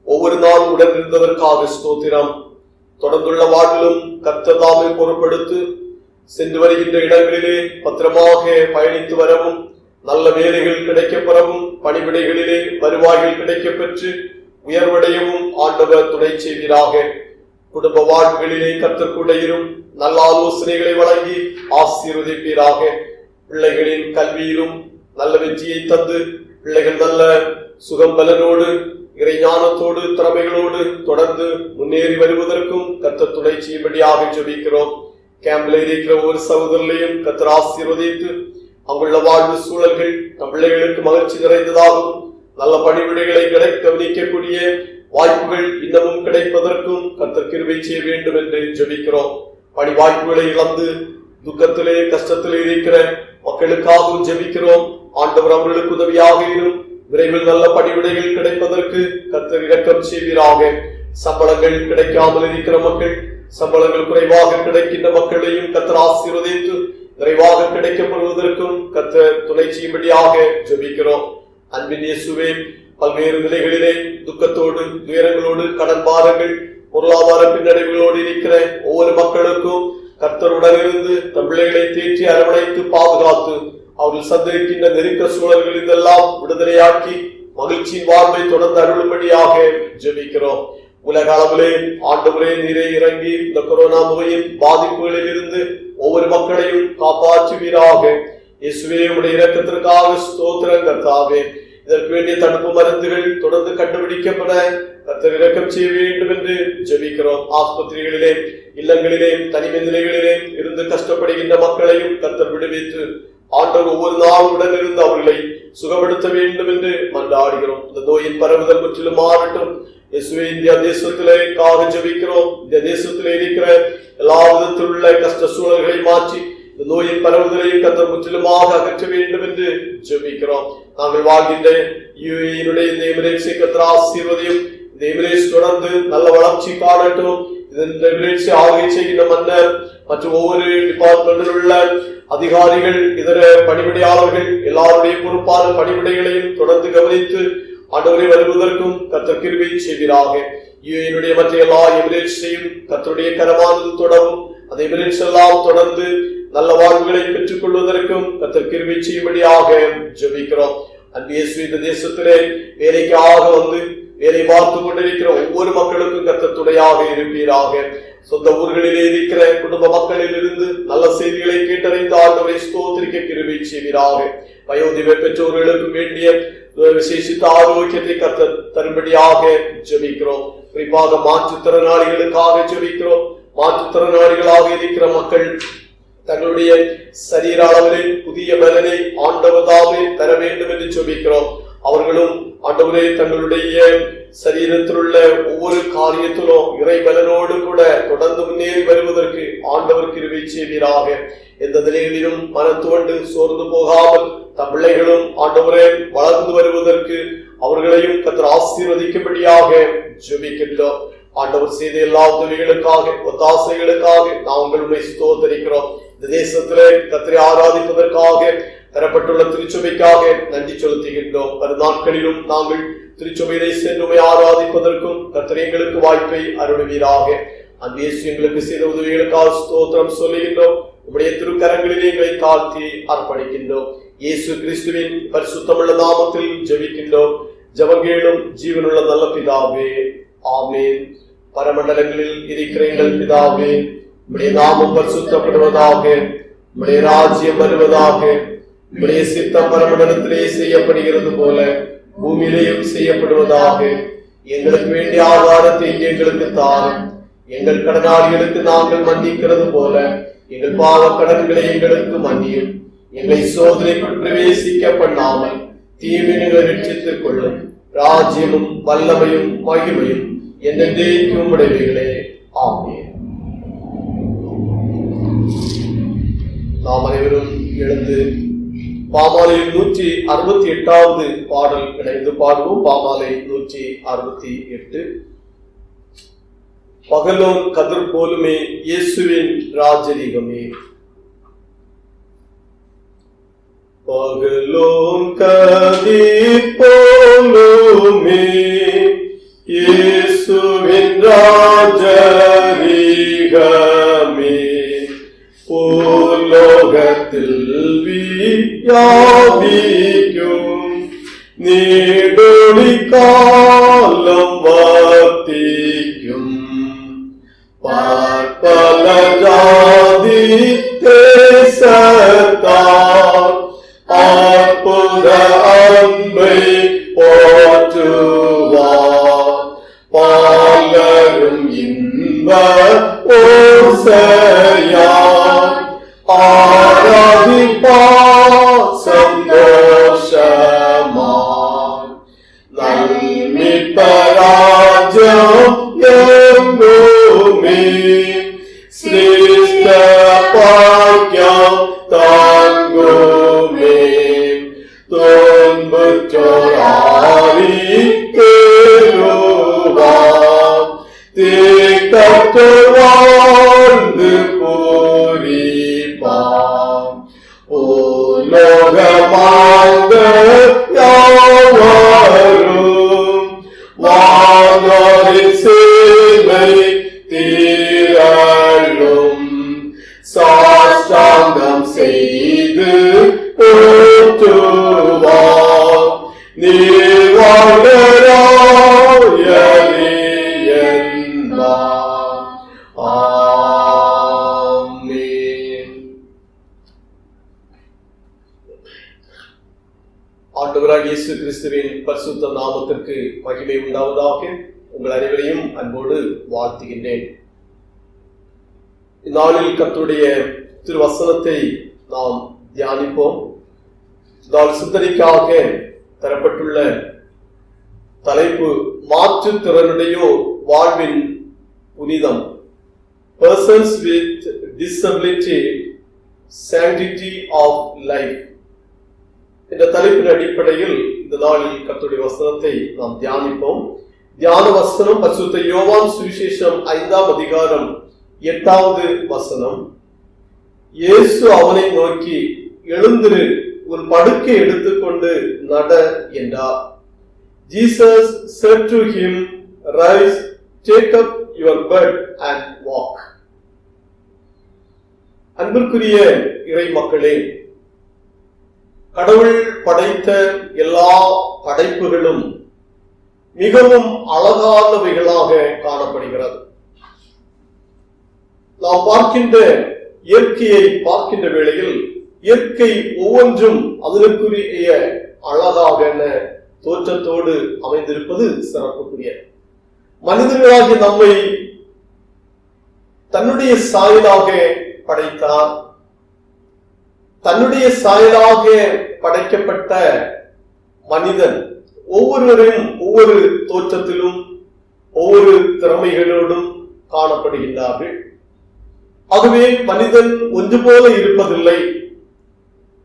ஒவ்வொரு நாள் உடன் இருந்ததற்காக ஸ்தோத்திரம். தொடர்ந்துள்ள வாழ்விலும் கர்த்தர் தாமே பொறுப்படுத்து சென்று வருகின்ற இடங்களிலே பத்திரமாக பயணித்து வரவும், நல்ல வேலைகள் கிடைக்கப்பெறவும், பணிவிடைகளிலே வருவாய்கள் கிடைக்கப் பெற்று உயர்வடையவும் ஆண்டவர் துணை செய்வீராக. குடும்ப வாழ்வுகளிலே கர்த்தர் கூட இரும், நல்ல ஆலோசனைகளை வழங்கி ஆசீர்வதிப்பீராக. பிள்ளைகளின் கல்வியிலும் நல்ல வெற்றியை தந்து பிள்ளைகள் நல்ல சுகம் பலனோடு இறை ஞானத்தோடு திறமைகளோடு தொடர்ந்து முன்னேறி வருவதற்கும் கர்த்தர் துணை செய்யும்படியாக ஜெபிக்கிறோம். கேம்பில் இருக்கிற ஒவ்வொரு சகோதரர்களையும் கர்த்தர் ஆசீர்வதித்து அங்குள்ள வாழ்வு சூழல்கள் நம் பிள்ளைகளுக்கு மகிழ்ச்சி நிறைந்ததாகவும் நல்ல பணிவிடைகளை கவனிக்கக்கூடிய வாய்ப்புகள் இன்னமும் கிடைப்பதற்கும் கர்த்தர் கிருபை செய்ய வேண்டும் என்று ஜெபிக்கிறோம். பணி வாய்ப்புகளை இழந்து துக்கத்திலே கஷ்டத்திலே இருக்கிற மக்களுக்காகவும் ஜெபிக்கிறோம். ஆண்டவர் அவர்களுக்கு உதவியாக இரும். விரைவில் நல்ல பணிவிடைகள் கிடைப்பதற்கு கர்த்தர் இரக்கம் செய்வீராக. சம்பளங்கள் கிடைக்காமல் இருக்கிற மக்கள், சம்பளங்கள் குறைவாக கிடைக்கின்ற மக்களையும் கர்த்தர் ஆசீர்வதித்து நிறைவாக கிடைக்கப்படுவதற்கும் கர்த்தர் துணை செய்யும்படியாக ஜெபிக்கிறோம். அன்பின் இயேசுவே, பல்வேறு நிலைகளிலே துக்கத்தோடு துயரங்களோடு கடன் பாரங்கள் பொருளாதார பின்னடைவுகளோடு இருக்கிற ஒவ்வொரு மக்களுக்கும் கர்த்தருடன் இருந்து தம் பிள்ளைகளை தேற்றி அரவணைத்து பாதுகாத்து அவர்கள் சந்திக்கின்ற நெருக்க சூழல்கள் இதெல்லாம் விடுதலையாக்கி மகிழ்ச்சியின் வாழ்வை தொடர்ந்து அருளும்படியாக ஜெபிக்கிறோம். உலக அளவிலே ஆண்டவரே நீரே இறங்கி இந்த கொரோனா நோயின் பாதிப்புகளில் இருந்து ஒவ்வொரு மக்களையும் காப்பாற்றுவீராக. இயேசுவே, உடைய இரக்கத்திற்காக ஸ்தோத்திரம் கர்த்தாவே. இதற்கு வேண்டிய தடுப்பு மருந்துகள் தொடர்ந்து கண்டுபிடிக்கப்பட கர்த்தர் இரக்கம் செய்ய வேண்டும் என்று ஜெபிக்கிறோம். ஆஸ்பத்திரிகளிலே, இல்லங்களிலே, தனிமை நிலைகளிலே இருந்து கஷ்டப்படுகின்ற மக்களையும் கர்த்தர் விடுவித்து ஆண்டவர் ஒவ்வொரு நாள் உடன் இருந்து அவர்களை சுகப்படுத்த வேண்டும் என்று மன்றாடுகிறோம். இந்த நோயின் பரவுதல் முற்றிலும் மாறட்டும். இயேசுவே, இந்தியா தேசத்திலே ஜெபிக்கிறோம். இந்த தேசத்திலே இருக்கிற எல்லா விதத்தில் உள்ள கஷ்ட சூழல்களை மாற்றி இந்த நோயின் பரவுதலையும் கர்த்தர் முற்றிலுமாக அகற்ற வேண்டும் என்று ஜெபிக்கிறோம். நாங்கள் வாழ்கின்ற யுஏஇனுடைய இந்த எமிரேட்ஸை கர்த்தர் ஆசீர்வதியும். இந்த எமிரேட்ஸ் தொடர்ந்து நல்ல வளர்ச்சி காணட்டும். இந்த எமிரேட்ஸை ஆளுகை செய்கின்ற மன்னர் மற்றும் ஒவ்வொரு டிபார்ட்மெண்டில் உள்ள அதிகாரிகள், இதர பணிவிடையாளர்கள் எல்லாருடைய பொறுப்பான பணிவிடைகளையும் தொடர்ந்து கவனித்து ஆண்டவரை வருவதற்கும் கர்த்தர் கிருபை செய்வீராக. யுஏஇனுடைய மற்ற எல்லா எமிரேட்ஸையும் கர்த்தருடைய கரமானது தொடரும். அந்த எமிரேட்ஸ் எல்லாம் தொடர்ந்து நல்ல வாழ்வுகளை பெற்றுக் கொள்வதற்கும் கர்த்தர் கிருபை செய்யும்படியாக ஜெபிக்கிறோம். அன்பு இயேசுவே, இந்த தேசத்திலே வேலைக்காக வந்து வேலை பார்த்து கொண்டிருக்கிற ஒவ்வொரு மக்களுக்கும் கர்த்தர் துணையாக இருப்பீராக. சொந்த ஊர்களிலே இருக்கிற குடும்ப மக்களில் இருந்து நல்ல செய்திகளை கேட்டறிந்து ஆண்டவரை ஸ்தோத்திரிக்க கிருபை செய்வீராக. வயோதிப பெற்றோர்களுக்கு வேண்டிய விசேஷித்த ஆரோக்கியத்தை கர்த்தர் தரும்படியாக ஜெபிக்கிறோம். குறிப்பாக மாற்றுத்திறனாளிகளுக்காக ஜெபிக்கிறோம். மாற்றுத்திறனாளிகளாக இருக்கிற மக்கள் தங்களுடைய சரீர அளவிலே புதிய பலனை ஆண்டவர் தாமே தர வேண்டும் என்று ஜெபிக்கிறோம். அவர்களும் ஆண்டவரே தங்களுடைய சரீரத்தில் உள்ள ஒவ்வொரு காரியத்திலும் இறை பலனோடு கூட தொடர்ந்து முன்னேறி வருவதற்கு ஆண்டவர் கிருபை செய்வீராக. எந்த நிலையிலும் மனம் துவண்டு சோர்ந்து போகாமல் தம் பிள்ளைகளும் ஆண்டவரே வளர்ந்து வருவதற்கு அவர்களையும் கர்த்தர் ஆசீர்வதிக்கும்படியாக ஜெபிக்கின்றோம். ஆண்டவர் செய்த எல்லா உதவிகளுக்காக ஒத்தாசைகளுக்காக நாங்கள் உம்மை ஸ்தோத்திரிக்கிறோம். இந்த தேசத்திலே கர்த்தரை ஆராதிப்பதற்காக தரப்பட்டுள்ள திருச்சபைக்காக நன்றி செலுத்துகின்றோம். வரும் நாட்களிலும் நாங்கள் திருச்சபையை சென்று ஆராதிப்பதற்கும் கர்த்தர் எங்களுக்கு வாய்ப்பை அருள்வீராக. அந்த இயேசு எங்களுக்கு செய்த உதவிகளுக்காக ஸ்தோத்திரம் சொல்லுகின்றோம். உம்முடைய திருக்கரங்களிலே எங்களை தாழ்த்தி அர்ப்பணிக்கின்றோம். இயேசு கிறிஸ்துவின் பரிசுத்தமுள்ள நாமத்தில் ஜெபிக்கின்றோம். ஜெபங்கேளும் ஜீவனுள்ள நல்ல பிதாவே, ஆமென். பரமண்டலங்களில் இருக்கிற எங்கள் பிதாவே, உம்முடைய நாமம் பரிசுத்தப்படுவதாக, உம்முடைய ராஜ்யம் வருவதாக, உம்முடைய சித்தம் பரமண்டலத்திலே செய்யப்படுகிறது போல பூமியிலேயும் செய்யப்படுவதாக. எங்களுக்கு வேண்டிய ஆகாரத்தை எங்களுக்கு தாரும். எங்கள் கடனாளிகளுக்கு நாங்கள் மன்னிக்கிறது போல எங்கள் பாவ கடன்களை எங்களுக்கு மன்னியும். எங்களை சோதனைக்குள் பிரவேசிக்க பண்ணாமல் தீவினை ரட்சித்துக் கொள்ளும். ராஜ்யமும் வல்லமையும் மகிமையும் என்றென்றைக்கும் உடையவைகளே. ஆமென். நாம் அனைவரும் எழுந்து பாமாலையில் 168வது பாடல் இணைந்து பாடுவோம். பாமாலை 168. பகலோன் கதிர் போலுமே இயேசுவின் ராஜரீகமே. பகலோன் கதிர் போலுமே இயேசுவின் ராஜரீகமே பூலோகத்தில் வியாபிக்கும் நீடொளி காலம் வர்த்திக்கும் பற்பல ஜாதி தேசத்தார் அற்புத அன்பை போற்றுவார் பாலரும் இன்ப ஓசையார் ஆராதிப்பார் சந்தோஷமாய் நல்மிப்பராஜ்யம் எங்குமே சிரேஷ்ட பாக்கியம் தாங்குமே துன்புற்றோராரி தேருவார் தீர்த்தத்து வாழ்ந்து பூரிப்பார் உலோகமாங்க யாவரும் வானோரின் சேவை தீரலும் சாஷ்டாங்கம் செய்து போற்றுவார் நீர்வாழராயரே என்பார். ஆமென். ஆண்டவராகிய இயேசு கிறிஸ்துவின் பரிசுத்த நாமத்திற்கு மகிமை உண்டாவதாக. உங்கள் அனைவரையும் அன்போடு வாழ்த்துகின்றேன். இந்நாளில் கர்த்தருடைய திருவசனத்தை நாம் தியானிப்போம். நாள் சிந்தனைக்காக தரப்பட்டுள்ள தலைப்பு மாற்றுத்திறனுடையோர் வாழ்வின் புனிதம். Persons with disability, sanctity of life. இந்த தலைப்பின் அடிப்படையில் இந்த நாளில் கர்த்தருடைய வசனத்தை நாம் தியானிப்போம். தியான வசனம் பரிசுத்த யோவான் சுவிசேஷம் 5ஆம் அதிகாரம் 8வது வசனம். இயேசு அவனை நோக்கி, எழுந்திரு, உன் படுக்கை எடுத்துக்கொண்டு நட என்றார். Jesus said to him, rise, take up your bed and walk. அன்பிற்குரிய இறை மக்களே, கடவுள் படைத்த எல்லா படைப்புகளும் மிகவும் அழகானவைகளாக காணப்படுகிறது. நாம் பார்க்கின்ற இயற்கையை பார்க்கின்ற வேளையில் இயற்கை ஒவ்வொன்றும் அதற்குரிய அழகாக தோற்றத்தோடு அமைந்திருப்பது சிறப்புக்குரிய. மனிதர்களாகிய நம்மை தன்னுடைய சாயலாக படைத்தார். தன்னுடைய சாயலாக படைக்கப்பட்ட மனிதன் ஒவ்வொருவரையும் ஒவ்வொரு தோற்றத்திலும் ஒவ்வொரு திறமைகளோடும் காணப்படுகின்றார்கள். ஆகவே மனிதன் ஒன்று போல இருப்பதில்லை.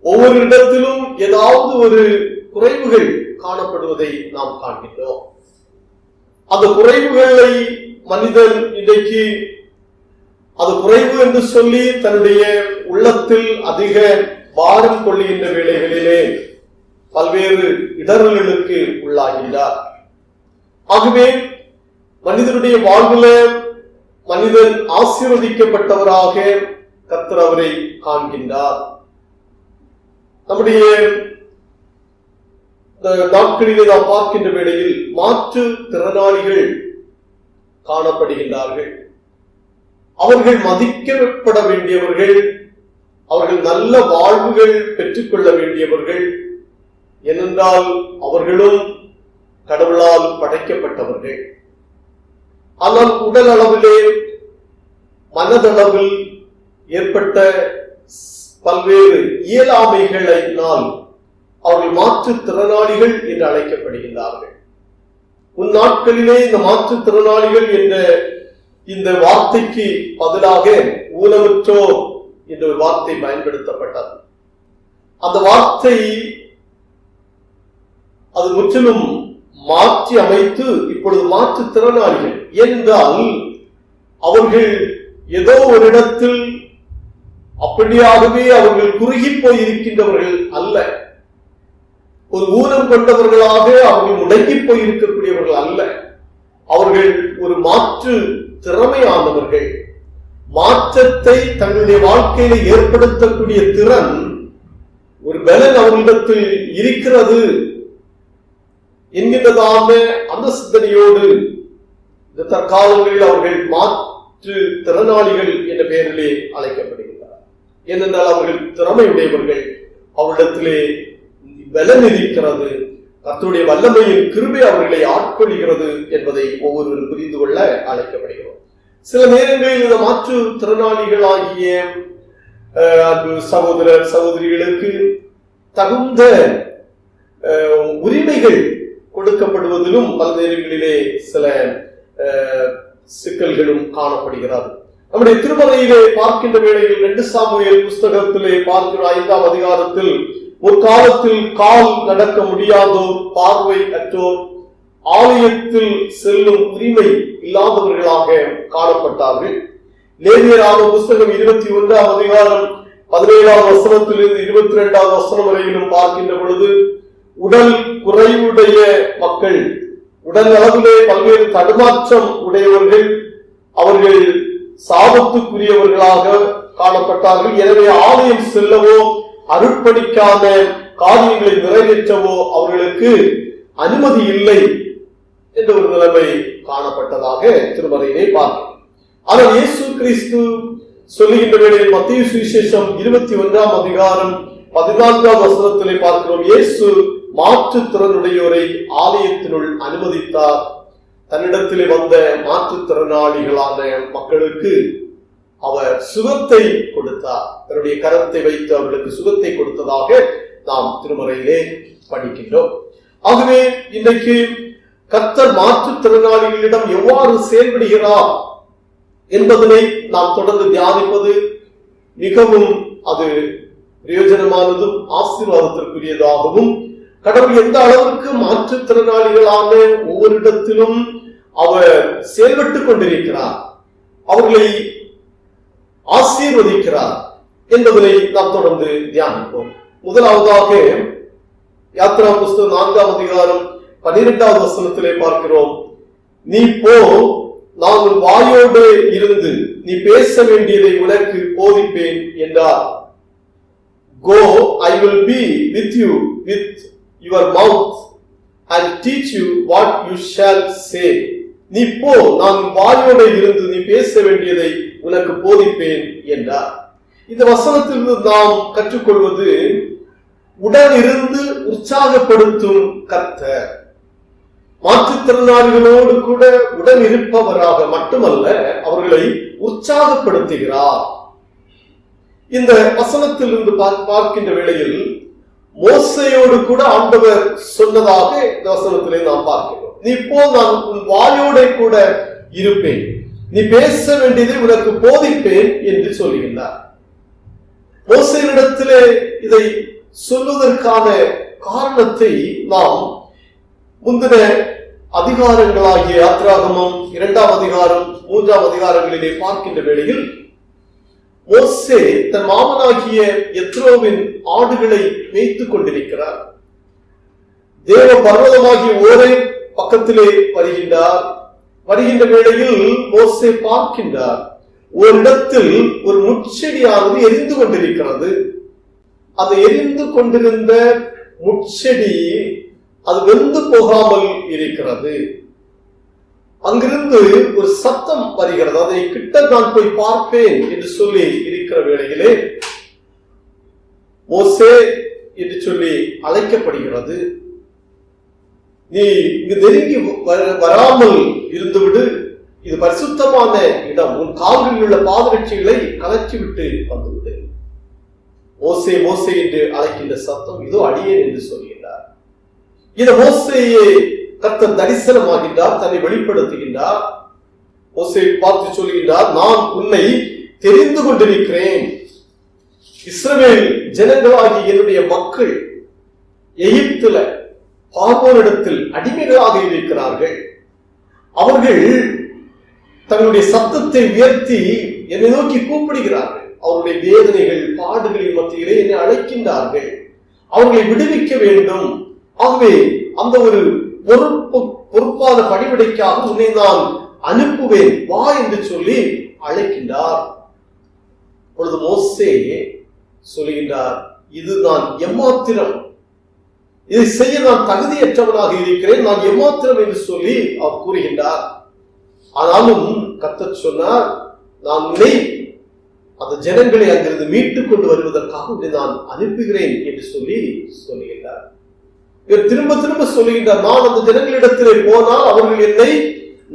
ஒவ்வொரு இடத்திலும் ஏதாவது ஒரு குறைவுகள் காணப்படுவதை நாம் காண்கின்றோம். அந்த குறைவுகளை மனிதன் இன்றைக்கு அது குறைவு என்று சொல்லி தன்னுடைய உள்ளத்தில் அதிக பாரம் கொள்ளுகின்ற வேளைகளிலே பல்வேறு இடர்களுக்கு உள்ளாகின்றார். ஆகவே மனிதனுடைய வாழ்வில மனிதன் ஆசீர்வதிக்கப்பட்டவராக கர்த்தர் அவரை காண்கின்றார். நம்முடைய நாட்களிலே நாம் பார்க்கின்ற வேளையில் மாற்று திறனாளிகள் காணப்படுகின்றார்கள். அவர்கள் மதிக்கப்பட வேண்டியவர்கள், அவர்கள் நல்ல வாழ்வுகள் பெற்றுக்கொள்ள வேண்டியவர்கள். ஏனென்றால் அவர்களும் கடவுளால் படைக்கப்பட்டவர்கள். ஆனால் உடல் அளவிலே மனதளவில் ஏற்பட்ட பல்வேறு இயலாமைகளினால் அவர்கள் மாற்றுத்திறனாளிகள் என்று அழைக்கப்படுகின்றார்கள். முன் நாட்களிலே இந்த மாற்றுத்திறனாளிகள் என்ற இந்த வார்த்தைக்கு பதிலாக ஊனமுற்றோர் என்ற ஒரு வார்த்தை பயன்படுத்தப்பட்டது. அந்த வார்த்தை அது முற்றிலும் மாற்றி அமைத்து இப்பொழுது மாற்றுத்திறனாளிகள் என்றால் அவர்கள் ஏதோ ஒரு இடத்தில் அப்படியாகவே அவர்கள் குறுகி போய் இருக்கின்றவர்கள் அல்ல. ஒரு ஊனம் கொண்டவர்களாக அவர்கள் முடங்கி போய் இருக்கக்கூடியவர்கள் அல்ல. அவர்கள் ஒரு மாற்று திறமையானவர்கள். மாற்றத்தை தங்களுடைய வாழ்க்கையில ஏற்படுத்தக்கூடிய திறன், ஒரு பலன் அவர்களிடத்தில் இருக்கிறது என்கின்றதான அந்த சிந்தனையோடு இந்த தற்காலங்களில் அவர்கள் மாற்று திறனாளிகள் என்ற பெயரிலே அழைக்கப்படுகிறார். ஏனென்றால் அவர்கள் திறமையுடையவர்கள், அவரிடத்திலே பலன் இருக்கிறது, கர்த்தருடைய வல்லமையின் கிருபை அவர்களை ஆட்கொள்கிறது என்பதை ஒவ்வொருவரும் புரிந்து கொள்ள அழைக்கப்படுகிறோம். சில நேரங்களில் இந்த மாற்று திறனாளிகளாகிய சகோதரர் சகோதரிகளுக்கு தகுந்த உரிமைகள் கொடுக்கப்படுவதிலும் பல நேரங்களிலே சில சிக்கல்களும் காணப்படுகிறது. நம்முடைய திருமறையிலே பார்க்கின்ற வேளையில் 2 சாமுவேல் புஸ்தகத்திலே பார்க்கிற 5ஆம் அதிகாரத்தில், ஒரு காலத்தில் கால் நடக்க முடியாதோர், பார்வை அற்றோர், ஆலயத்தில் செல்லும் உரிமை இல்லாதவர்களாக காணப்பட்டார்கள். லேவியரான புஸ்தகம் 21ஆம் அதிகாரம் 17ஆம் வசனத்திலிருந்து 22ஆம் வசனம் வரையிலும் பார்க்கின்ற பொழுது, உடல் குறைவுடைய மக்கள், உடல் அளவிலே பல்வேறு தடுமாற்றம் உடையவர்கள், அவர்கள் சாபத்துக்குரியவர்களாக காணப்பட்டார்கள். எனவே ஆலயம் செல்லவோ அருட்பணிக்கான காரியங்களை நிறைவேற்றவோ அவர்களுக்கு அனுமதி இல்லை என்ற ஒரு நிலைமை காணப்பட்டதாக திருமறையிலே பார்க்கிறோம். ஆனால் இயேசு கிறிஸ்து சொல்லுகின்ற வேளையில் மத்தேயு சுவிசேஷம் 21ஆம் அதிகாரம் 14ஆம் வசனத்திலே பார்க்கிறோம். இயேசு மாற்றுத்திறனுடையோரை ஆலயத்தினுள் அனுமதித்தார். தன்னிடத்திலே வந்த மாற்றுத்திறனாளிகளான மக்களுக்கு அவர் சுகத்தை கொடுத்தார். தன்னுடைய கரத்தை வைத்து அவர்களுக்கு சுகத்தை கொடுத்ததாக நாம் திருமறையிலே படிக்கின்றோம். ஆகவே இன்றைக்கு கர்த்தர் மாற்றுத்திறனாளிகளிடம் எவ்வாறு செயல்படுகிறார் என்பதனை நாம் தொடர்ந்து தியானிப்பது மிகவும் அது பிரயோஜனமானதும் ஆசீர்வாதத்திற்குரியதாகவும், கடவுள் எந்த அளவிற்கு மாற்றுத்திறனாளிகளான ஒவ்வொரு இடத்திலும் அவர் செயல்பட்டுக் கொண்டிருக்கிறார், அவர்களை ஆசீர்வதிக்கிறார் என்பதனை நாம் தொடர்ந்து தியானிப்போம். முதலாவதாக யாத்ரா புஸ்தகம் 4ஆம் அதிகாரம் 12ஆவது வசனத்திலே பார்க்கிறோம். நீ போ, நான் உன் வாயோடு இருந்து நீ பேச வேண்டியதை உனக்கு போதிப்பேன் என்றார். Go, I will be with you with your mouth and teach you what you shall say. நீ போ, நான் வாயோடு இருந்து நீ பேச வேண்டியதை உனக்கு போதிப்பேன் என்றார். இந்த வசனத்திலிருந்து நாம் கற்றுக்கொள்வது, உடன் இருந்து உற்சாகப்படுத்தும் கர்த்தர். மாற்றுத்திறனாளிகளோடு கூட உடன் இருப்பவராக மட்டுமல்ல, அவர்களை உற்சாகப்படுத்துகிறார். இந்த வசனத்திலிருந்து பார்க்கின்ற வேளையில் மோசேயோடு கூட ஆண்டவர் சொன்னதாக இந்த வசனத்திலே நாம் பார்க்கிறோம். நீ போ, நான் உன் வாயோட கூட இருப்பேன், நீ பேச வேண்டியதை உனக்கு போதிப்பேன் என்று சொல்லுகின்றார். மோசேயினிடத்திலே இதை சொல்வதற்கான காரணத்தை நாம் முந்தின அதிகாரங்களாகிய யாத்ராகமம் 2ஆம் அதிகாரம் 3ஆம் அதிகாரங்களிலே பார்க்கின்ற வேளையில், மோசே தன் மாமனாகிய எத்ரோவின் ஆடுகளை மேய்த்துக் கொண்டிருக்கிறார். தேவ பர்வதமாகிய ஓரே பக்கத்திலே வருகின்றார். வருகின்ற வேளையில் மோசே பார்க்கின்றார், ஒரு இடத்தில் ஒரு முட்செடியானது எரிந்து கொண்டிருக்கிறது. அது எரிந்து கொண்டிருந்த முட்செடி அது வெந்து போகாமல் இருக்கிறது. அங்கிருந்து ஒரு சத்தம் வருகிறது. அதை கிட்ட நான் போய் பார்ப்பேன் என்று சொல்லி இருக்கிற வேளையிலே மோசே என்று சொல்லி அழைக்கப்படுகிறது. நீ இங்கு நெருங்கி வராமல் இருந்துவிடு, இது பரிசுத்தமான இடம், உன் கால்களில் உள்ள பாதரட்சிகளை கலச்சி விட்டு வந்துவிடு. மோசே மோசே என்று அழைக்கின்ற சத்தம் இதோ அடியேன் என்று சொல்கிறார். இந்த மோசேயை கர்த்தர் தரிசனமாகின்றார், தன்னை வெளிப்படுத்துகின்றார். மோசே பார்த்து சொல்கின்றார், நான் உன்னை தெரிந்து கொண்டிருக்கிறேன். இஸ்ரவேல் ஜனங்களாகி என்னுடைய மக்கள் எகிப்துல பார்வோனிடத்தில் அடிமைகளாக இருக்கிறார்கள். அவர்கள் தங்களுடைய சத்தத்தை உயர்த்தி என்னை நோக்கி கூப்பிடுகிறார்கள். அவருடைய வேதனைகள் பாடுகளின் மத்தியிலே என்னை அழைக்கின்றார்கள், அவர்களை விடுவிக்க வேண்டும். ஆகவே அந்த ஒரு பொறுப்பான பணிவிடைக்காக உன்னை நான் அனுப்புவேன், வா என்று சொல்லி அழைக்கின்றார். பொழுது மோசே சொல்லுகின்றார், இது நான் எம்மாத்திரம், இதை செய்ய நான் தகுதியற்றவனாக இருக்கிறேன், நான் எம்மாத்திரம் என்று சொல்லி அவர் கூறுகின்றார். ஆனாலும் கர்த்தர் சொன்னார், நான் உன்னை அந்த ஜனங்களை அங்கிருந்து மீட்டுக் கொண்டு வருவதற்காக உன்னை நான் அனுப்புகிறேன் என்று சொல்லி சொல்லுகின்றார். இவர் திரும்ப திரும்ப சொல்லுகின்றார், நான் அந்த ஜனங்களிடத்திலே போனால் அவர்கள் என்னை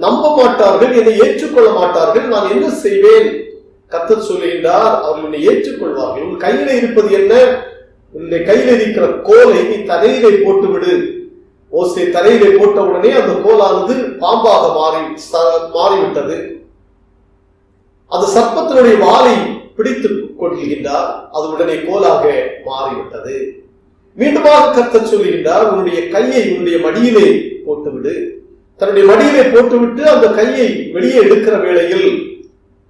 நம்ப மாட்டார்கள், என்னை ஏற்றுக்கொள்ள மாட்டார்கள், நான் என்ன செய்வேன்? கர்த்தர் சொல்லுகின்றார், அவர்கள் என்னை ஏற்றுக்கொள்வார்கள். உன் கையில இருப்பது என்ன? உன்னுடைய கையில் இருக்கிற கோலை நீ தரையிலே போட்டுவிடு. மோசே தரையிலே போட்ட உடனே அந்த கோலானது பாம்பாக மாறிவிட்டது. அந்த சர்ப்பத்தினுடைய வாலை பிடித்துக் கொள்கின்றார், அது உடனே கோலாக மாறிவிட்டது. மீண்டுமாக கர்த்தர் சொல்லுகின்றார், உன்னுடைய கையை உன்னுடைய மடியிலே போட்டுவிடு. தன்னுடைய மடியிலே போட்டுவிட்டு அந்த கையை வெளியே எடுக்கிற வேளையில்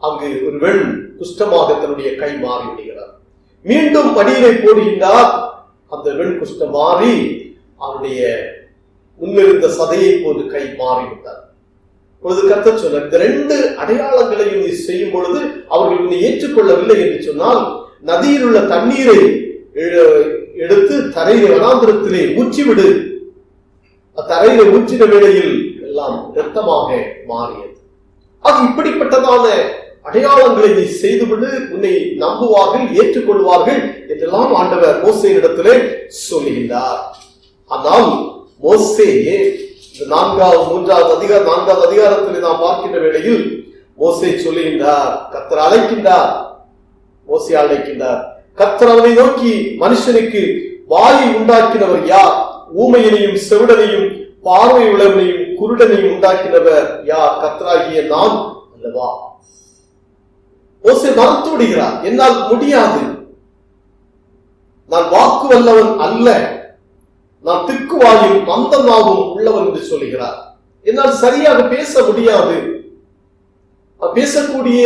அங்கு ஒரு வெண் குஷ்டமாக தன்னுடைய கை மாறி விடுகிறார். மீண்டும் மடியிலே போடுகின்றார், அந்த வெண் குஷ்டம் மாறி அவருடைய முன்னிருந்த சதையை போது கை மாறிவிட்டார். பொழுது கர்த்தர் சொன்னார், இந்த 2 அடையாளங்களையும் நீ செய்யும் பொழுது அவர்கள் உன்னை ஏற்றுக்கொள்ளவில்லை என்று சொன்னால், நதியில் உள்ள தண்ணீரை எடுத்து தரையிலே வனாந்திரத்திலே ஊற்றிவிடு. தரையிலே ஊற்றின வேளையில் எல்லாம் இரத்தமாக மாறியது. அது இப்படிப்பட்டதான அடையாளங்களை நீ செய்துவிடு, உன்னை நம்புவார்கள், ஏற்றுக்கொள்வார்கள் என்றெல்லாம் ஆண்டவர் மோசேயிடத்திலே சொல்லுகின்றார். ஆனால் மோசே இந்த 4வது அதிகாரத்தில் நாம் பார்க்கின்ற வேளையில் மோசே சொல்லுகின்றார், கர்த்தர் அழைக்கின்றார், மோசே அழைக்கின்றார். கர்த்தர் அவனை நோக்கி, மனுஷனுக்கு வாயை உண்டாக்கினவர் யார்? ஊமையனையும் செவிடனையும் பார்வை உள்ளவனையும் குருடனையும் உண்டாக்கினவர் யார்? கர்த்தராகிய நான் அல்லவா? மோசே மறுத்து விடுகிறார், என்னால் முடியாது, நான் வாக்கு வல்லவன் அல்ல, நான் திக்குவாயும் மந்தமாகவும் உள்ளவன் என்று சொல்லுகிறார். என்னால் சரியாக பேச முடியாது, பேசக்கூடிய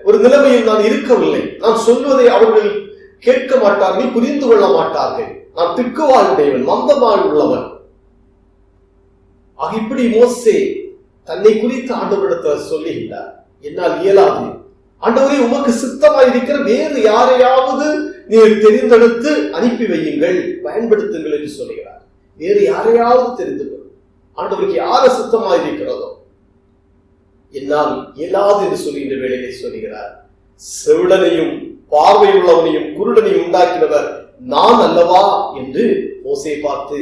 ஒரு நிலைமையில் நான் இருக்கவில்லை, நான் சொல்வதை அவர்கள் கேட்க மாட்டார்கள், புரிந்து கொள்ள மாட்டார்கள், நான் திக்குவாயுடையவன், மந்தமாய் உள்ளவன். இப்படி மோசே தன்னை குறித்து ஆண்டவரிடத்தில் சொல்லுகின்றார், என்னால் இயலாது ஆண்டவரே, உமக்கு சித்தமாயிருக்கிற வேறு யாரையாவது நீர் தெரிந்தெடுத்து அனுப்பி வையுங்கள், பயன்படுத்துங்கள் என்று சொல்லுகிறார். வேறு யாரையாவது தெரிந்து கொள், ஆண்டவருக்கு யார சித்தமாயிருக்கிறதோ. என்னால் இயலாது என்று சொல்லுகின்ற வேளையிலே சொல்லுகிறார், செவிடனையும் பார்வை உள்ளவனையும் குருடனையும் உண்டாக்கினவர் நான் அல்லவா என்று மோசே பார்த்து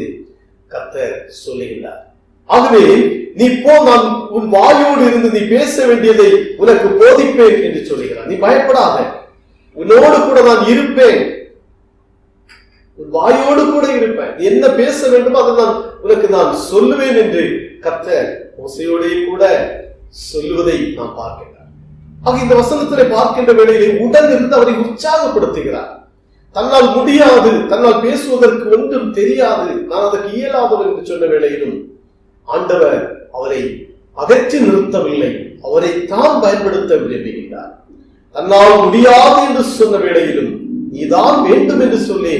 கர்த்தர் சொல்லுகின்றார். ஆகவே நீ போ, நான் உன் வாயோடு இருந்து நீ பேச வேண்டியதை உனக்கு போதிப்பேன் என்று சொல்லுகிறார். நீ பயப்படாத, உன்னோடு கூட நான் இருப்பேன், உன் வாயோடு கூட இருப்பேன், நீ என்ன பேச வேண்டுமோ அதை உனக்கு நான் சொல்லுவேன் என்று கர்த்தர் மோசேயோடே கூட சொல்லுவதை நாம் பார்க்கின்றார். ஆக இந்த வசனத்திலே பார்க்கின்ற வேளையிலே உடன் இருந்து அவரை உற்சாகப்படுத்துகிறார். தன்னால் முடியாது, தன்னால் பேசுவதற்கு ஒன்றும் தெரியாது, நான் அதற்கு இயலாதவன் என்று சொன்ன வேளையிலும் ஆண்டவர் அவரை அகற்றி நிறுத்தவில்லை, அவரை தான் பயன்படுத்த விரும்புகின்றார். தன்னால் முடியாது என்று சொன்ன வேளையிலும் நீதான் வேண்டும் என்று சொல்லி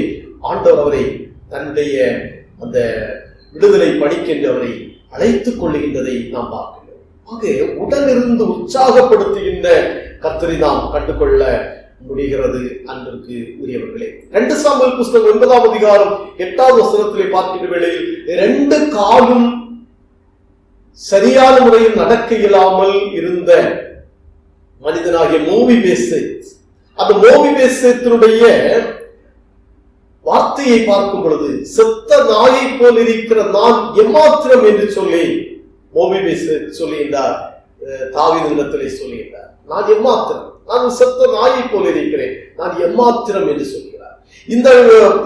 ஆண்டவர் அவரை தன்னுடைய அந்த விடுதலை பணிக்கென்று அவரை அழைத்துக் கொள்ளுகின்றதை நாம் பார்க்கிறோம். ஆக உடனிருந்து உற்சாகப்படுத்துகின்ற கர்த்தரை நாம் கண்டுகொள்ள முடிகிறது. அன்பிற்கு உரியவர்களே, 2 சாமுவேல் புஸ்தகம் 9ஆம் அதிகாரம் 8வது வசனத்திலே பார்க்கின்ற வேளையில் 2 காலும் சரியான முறையில் நடக்க இயலாமல் இருந்த மனிதனாகிய மோபிபேசேத், அந்த மோபிபேசேத்தினுடைய வார்த்தையை பார்க்கும் பொழுது செத்த நாயை போல் இருக்கிற நான் எம்மாத்திரம் என்று சொல்லி மோபிபேசேத் சொல்லுகின்றார். தாவீதிடத்திலே சொல்லுகின்றார், நான் எம்மாத்திரம், நான் செத்த நாயை போல் இருக்கிறேன், நான் எம்மாத்திரம் என்று சொல்கிறார். இந்த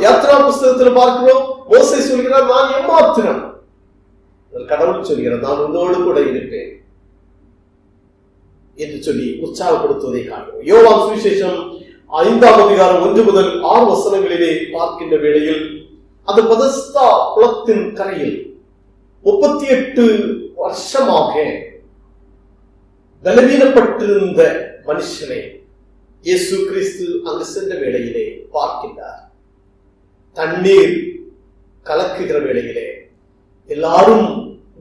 யாத்ரா புஸ்தகத்தில் பார்க்கிறோம், மோசே சொல்கிறார், நான் எம்மாத்திரம். கடவுள் சொல்கிறார், நான் உன்னோடு கூட இருப்பேன் என்று சொல்லி உற்சாகப்படுத்துவதை காண்கிறோம். யோவான் சுவிசேஷம் 5ஆம் அதிகாரம் 1 முதல் 6 வசனங்களிலே பார்க்கின்ற வேளையில் அந்த பெதஸ்தா குளத்தின் கரையில் 38 வருஷமாக பலவீனப்பட்டிருந்த மனுஷனை இயேசு கிறிஸ்து அங்கு சென்ற வேளையிலே பார்க்கின்றார். தண்ணீர் கலக்குகிற வேளையிலே எல்லாரும்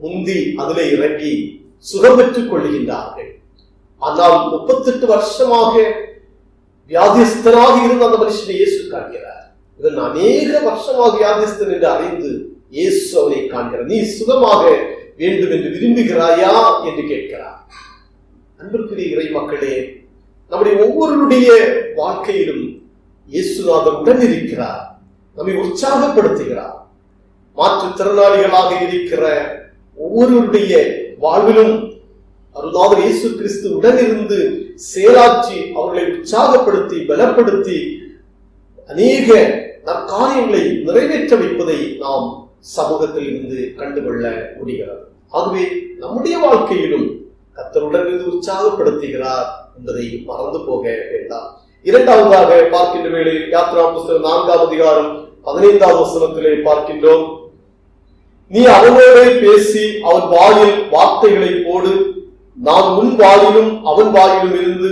முந்தி அதிலே இறங்கி சுகம் பெற்றுக் கொள்கின்றார்கள். ஆனால் 38 வருஷமாக வியாதிஸ்தனாக இருந்த அந்த மனுஷனை இயேசு காண்கிறார். இவன் அநேக வருஷமாக வியாதிஸ்தன் என்று அறிந்து இயேசு அவனை காண்கிறார். நீ சுகமாக வேண்டும் என்று விரும்புகிறாயா என்று கேட்கிறார். அன்பிற்குரிய இறை மக்களே, நம்முடைய ஒவ்வொருடைய வாழ்க்கையிலும் இயேசுநாதர் உடன் இருக்கிறார், நம்மை உற்சாகப்படுத்துகிறார். மாற்றுத்திறனாளிகளாக இருக்கிற ஒவ்வொருடைய வாழ்விலும் அருள்நாதர் இயேசு கிறிஸ்து உடன் இருந்து செயலாற்றி அவர்களை உற்சாகப்படுத்தி பலப்படுத்தி அநேக நற்காரியங்களை நிறைவேற்ற வைப்பதை நாம் சமூகத்தில் இருந்து கண்டுகொள்ள முடிகிறது. ஆகவே நம்முடைய வாழ்க்கையிலும் கர்த்தருடன் இருந்து உற்சாகப்படுத்துகிறார் என்பதை மறந்து போக வேண்டாம். இரண்டாவதாக பார்க்கின்ற வேளையில் யாத்ரா புஸ்தகம் 4ஆம் அதிகாரம் 15வது வசனத்திலே பார்க்கின்றோம். நீ அவனோடு பேசி அவன் வாயில் வார்த்தைகளை போடு, நான் உன் வாயிலும் அவன் வாயிலும் இருந்து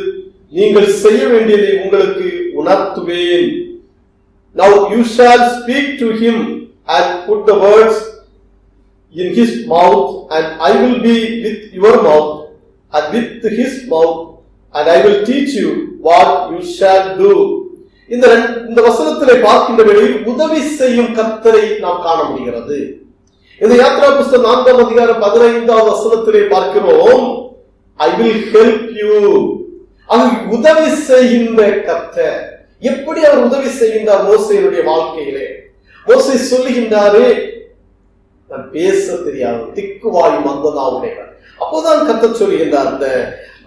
நீங்கள் செய்ய வேண்டியதை உங்களுக்கு உணர்த்துவேன். Now you shall speak to him and put the words in his mouth, and I will be with your mouth and with his mouth, and I will teach you what you shall do. இந்த வசனத்திலே பார்க்கின்ற வேளையில் உதவி செய்யும் கர்த்தரை நாம் காண முடிகிறது. இந்த யாத்ரா புஸ்தகம் 4ஆம் அதிகாரம் 15வது வசனத்திலே பார்க்கிறோம், I will help you. உதவி செய்கின்ற கர்த்தர். எப்படி அவர் உதவி செய்கின்றார் மோசேயுடைய வாழ்க்கையிலே? மோசே சொல்லுகின்றாரே, நான் பேச தெரியாது, திக்குவாய் மந்தனாவுடையவர். அப்போதான் கர்த்தர் சொல்லுகின்றார். இந்த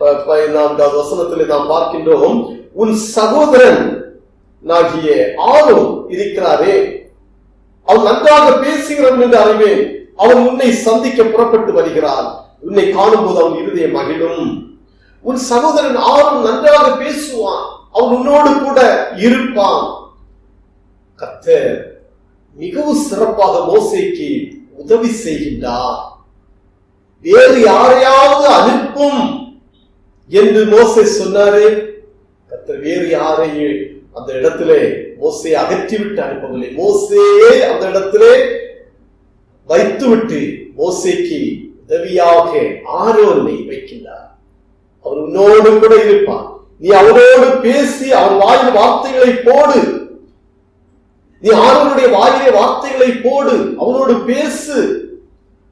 14வது வசனத்திலே நாம் பார்க்கின்றோம், உன் சகோதரன் நாகிய ஆரோன் இருக்கிறாரே, அவன் நன்றாக பேசுகிறவன் என்று அறிவேன். அவன் உன்னை சந்திக்க புறப்பட்டு வருகிறான். உன்னை காணும் போது அவன் இருதயம் மகிழும். உன் சகோதரன் ஆரோன் நன்றாக பேசுவான், அவன் உன்னோடு கூட இருப்பான். கர்த்தர் மிகவும் சிறப்பாக மோசேக்கு உதவி செய்கின்றார். வேறு யாரையாவது அனுப்பும் என்று மோசே சொன்னாரே, கர்த்தர் வேறு யாரையும் அந்த இடத்திலே மோசே அகற்றிவிட்டு அனுப்பவில்லை. மோசேயே அந்த இடத்திலே வைத்துவிட்டு மோசேக்கு உதவியாக ஆரோனை வைக்கின்றார். அவர் உன்னோடு கூட இருப்பான். நீ அவனோடு பேசி அவன் வாயில் வார்த்தைகளை போடு. நீ ஆரோனுடைய வாயிலே வார்த்தைகளை போடு, அவனோடு பேசு.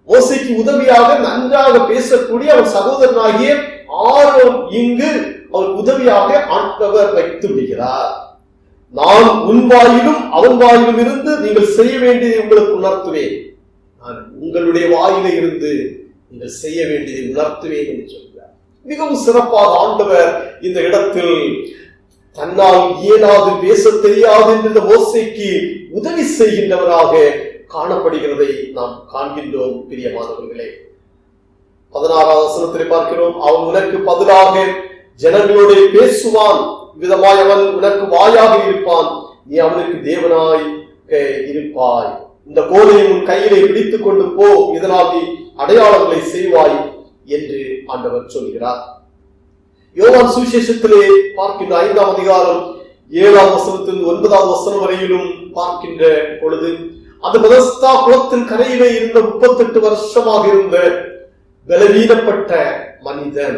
மோசேக்கு உதவியாக நன்றாக பேசக்கூடிய அவன் சகோதரனாகிய ஆரோன் இங்கு அவர் உதவியாக ஆண்டவர் வைத்து விடுகிறார். நான் உன் வாயிலும் அவன் வாயிலும் இருந்து நீங்கள் செய்ய வேண்டியதை உங்களுக்கு உணர்த்துவேன். நான் உங்களுடைய வாயில இருந்து நீங்கள் செய்ய வேண்டியதை உணர்த்துவேன் என்று சொல்கிறார். மிகவும் சிறப்பாக ஆண்டவர் இந்த இடத்தில் தன்னால் இயலாது பேச தெரியாது என்ற மோசேக்கு உதவி செய்கின்றவராக காணப்படுகிறதை நாம் காண்கின்றோம். பிரியமானவர்களே, 16வது வசனத்தில் பார்க்கிறோம், அவன் உனக்கு பதிலாக ஜனங்களோட பேசுவான், விதமாய் அவன் உனக்கு வாயாக இருப்பான், நீ அவனுக்கு தேவனாய் இருப்பாய். இந்த கோலை உன் கையிலே பிடித்துக் கொண்டு போ, இதனால் நீ அடையாளங்களை செய்வாய் என்று ஆண்டவர் சொல்கிறார். யோவான் சுவிசேஷத்திலே பார்க்கின்ற 5ஆம் அதிகாரம் 7ஆம் வசனத்திலிருந்து 9வது வசனம் வரையிலும் பார்க்கின்ற பொழுது, அந்த பெதஸ்தா குளத்தின் கரையிலே இருந்த 38 வருஷமாக இருந்த பலவீனப்பட்ட மனிதன்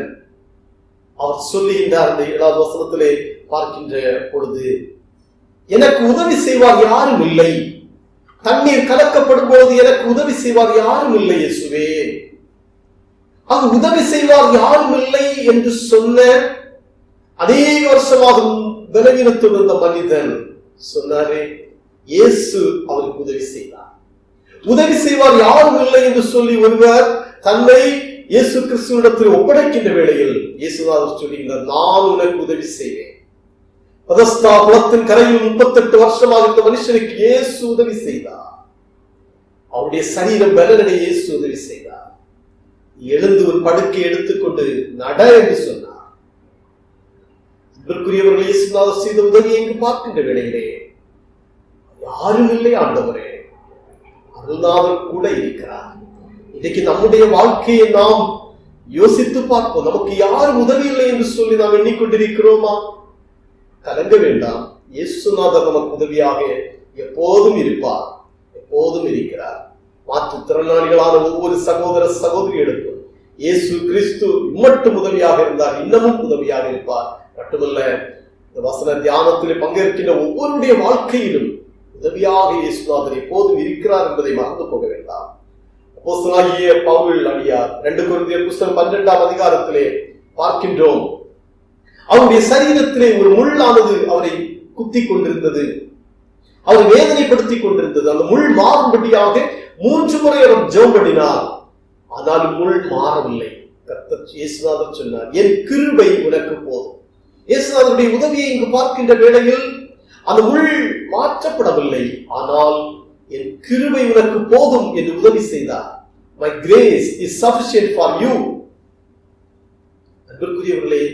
அவர் சொல்லுகின்றார். அந்த 7வது வசனத்திலே பார்க்கின்ற பொழுது, எனக்கு உதவி செய்வார் யாரும் இல்லை, தண்ணீர் கலக்கப்படும் போது எனக்கு உதவி செய்வார் யாரும் இல்லை இயேசுவே. அது உதவி செய்வார் யாரும் இல்லை என்று சொன்ன அநேக வருஷமாக பலவீனத்தோடு இருந்த மனிதன் சொன்னாரே, இயேசு அவருக்கு உதவி செய்தார். உதவி செய்வார் யாரும் இல்லை என்று சொல்லி ஒருவர் தன்னை இயேசு கிறிஸ்துவிடத்தில் ஒப்படைக்கின்ற வேளையில் இயேசுநாதர் சொல்லுகிறார், நான் உனக்கு உதவி செய்வேன். பெதஸ்தா குளத்தின் கரையில் 38 வருஷமாக இருந்த மனுஷனுக்கு இயேசு உதவி செய்தார். அவருடைய சரீரம் பலனடைய இயேசு உதவி செய்தார். எழுந்து ஒரு படுக்கை எடுத்துக்கொண்டு நட என்று சொன்னார். இதற்குரியவர்கள் இயேசுநாதர் செய்த உதவியை இங்கு பார்க்கின்ற வேளையிலே யாரும் இல்லை ஆண்டவரே, அருள்நாதர் கூட இருக்கிறார். இன்னைக்கு நம்முடைய வாழ்க்கையை நாம் யோசித்து பார்ப்போம். நமக்கு யாரும் உதவி இல்லை என்று சொல்லி நாம் எண்ணிக்கொண்டிருக்கிறோமா? கலங்க வேண்டாம். இயேசுநாதர் நமக்கு உதவியாக எப்போதும் இருப்பார், எப்போதும் இருக்கிறார். மாற்றுத்திறனாளிகளான ஒவ்வொரு சகோதர சகோதரிகளுக்கும் இயேசு கிறிஸ்து மட்டும் உதவியாக இருந்தார், இன்னமும் உதவியாக இருப்பார். மட்டுமல்ல, இந்த வசன தியானத்திலே பங்கேற்கின்ற ஒவ்வொருடைய வாழ்க்கையிலும் உதவியாக இயேசுநாதர் எப்போதும் இருக்கிறார் என்பதை மறந்து போக வேண்டாம். அப்போஸ்தலனாகிய பவுல் அடியார் 2 கொரிந்தியர் புத்தகம் 12ஆம் அதிகாரத்திலே பார்க்கின்றோம். அவருடைய சரீரத்திலே ஒரு முள்ளானது அவரை குத்தி கொண்டிருந்தது, அவர் வேதனைப்படுத்திக் கொண்டிருந்தது. அந்த முள் மாறும்படியாக 3 முறை அவர் ஜெபம் பண்ணினார். ஆனால் முள் மாறவில்லை. கர்த்தர் இயேசுநாதர் சொன்னார், என் கிருபை உனக்கு போதும். இயேசுநாதருடைய உதவியை இங்கு பார்க்கின்ற வேளையில் அந்த முள் மாற்றப்படவில்லை, ஆனால் என் கிருபை உனக்கு போதும் என்று உதவி செய்தார். My grace is sufficient for you. அன்பிற்குரியவர்களே,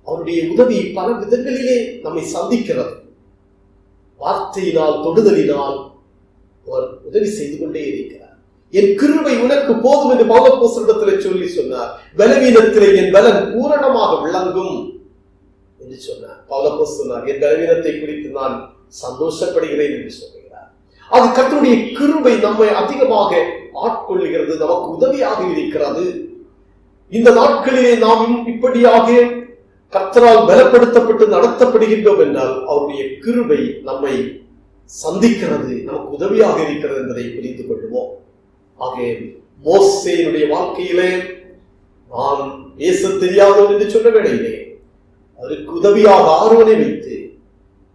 அவருடைய உதவி பல விதங்களிலே நம்மை சந்திக்கிறது. வார்த்தையினால், தொடுதலினால் அவர் உதவி செய்து கொண்டே இருக்கிறார். என் கிருபை உனக்கு போதும் என்று பவுலப்போஸ்தலனிடத்திலே சொல்லி சொன்னார். பலவீனத்திலே என் பலன் பூரணமாக விளங்கும் என்று சொன்னார். பவுலப்போஸ்தலன் சொன்னார், என் பலவீனத்தை குறித்து நான் சந்தோஷப்படுகிறேன் என்று சொல்கிறார். அது கர்த்தருடைய கிருபை நம்மை அதிகமாக ஆட்கொள்ளுகிறது, நமக்கு உதவியாக இருக்கிறது. இந்த நாட்களிலே நாம் இப்படியாக கர்த்தரால் பலப்படுத்தப்பட்டு நடத்தப்படுகின்றோம் என்றால் அவருடைய கிருபை நம்மை சந்திக்கிறது, நமக்கு உதவியாக இருக்கிறது என்பதை புரிந்து கொள்வோம். ஆகவே மோசேயினுடைய வாழ்க்கையிலே நான் பேச தெரியாதவன் என்று சொன்ன வேளையிலே அதற்கு உதவியாக ஆரோனை வைத்து,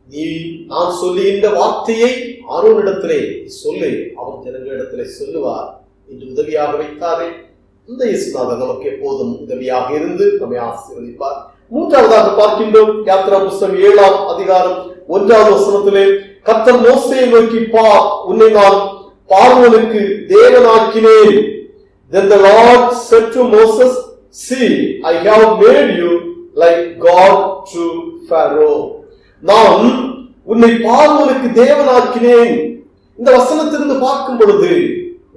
நீ நான் சொல்லுகின்ற வார்த்தையை ஆரோனிடத்திலே சொல்லு, அவர் ஜனங்களிடத்திலே சொல்லுவார் என்று உதவியாக வைத்தாரே. இந்த இயேசுநாதர் நமக்கு எப்போதும் உதவியாக இருந்து நம்மை ஆசீர்வதிப்பார். 3ஆவதாக பார்க்கின்றோம். யாத்திரா புத்தகம் 7ஆம் அதிகாரம் 1வது வசனத்திலே கர்த்தர் மோசேயை நோக்கி, பார், உன்னை நான் பார்வோனுக்கு தேவனாக்கினேன். Then the Lord said to Moses, see, I have made you like God to Pharaoh. நான் உன்னை பார்வோனுக்கு தேவனாக்கினேன். இந்த வசனத்திலிருந்து பார்க்கும் பொழுது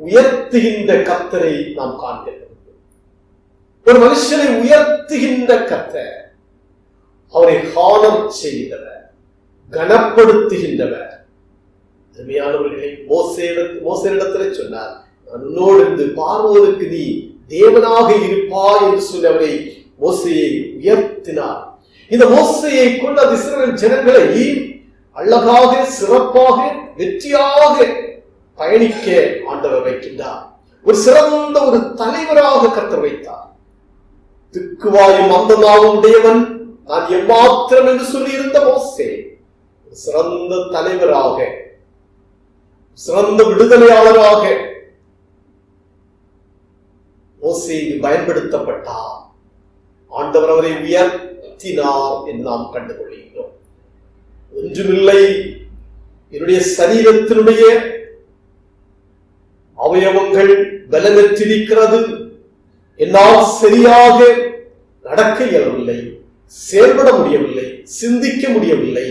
உயர்த்துகின்ற கர்த்தரை நாம் காண்கிறோம். ஒரு மனுஷனை உயர்த்துகின்ற கர்த்தர், அவரை ஹானர் செய்கிறவர், கனப்படுத்துகின்றவர். அருமையானவர்களை, மோசேயிடத்திலே சொன்னார், நான் உன்னோடு இருந்து பார்வோனுக்கு நீ தேவனாக இருப்பாய் என்று சொல்லி அவரை மோசேயை உயர்த்தினார். இந்த மோசேயை கொண்ட இஸ்ரவேல் ஜனங்களை அழகாக, சிறப்பாக, வெற்றியாக பயணிக்க ஆண்டவர் வைக்கின்றார். ஒரு சிறந்த ஒரு தலைவராக கர்த்தர் வைத்தார். திக்குவாயும் அந்தனாவும் உடையவன் நான் எம்மாத்திரம் என்று சொல்லி இருந்த மோசே ஒரு சிறந்த தலைவராக, சிறந்த விடுதலையாளராக மோசே பயன்படுத்தப்பட்டார். ஆண்டவர் அவரை உயர்த்தினார் என்று நாம் கண்டுகொள்கிறோம். ஒன்றுமில்லை, என்னுடைய சரீரத்தினுடைய அவயவங்கள் பலனற்றிருக்கிறது, என்னால் சரியாக நடக்க இயலவில்லை, செயல்பட முடியவில்லை, சிந்திக்க முடியவில்லை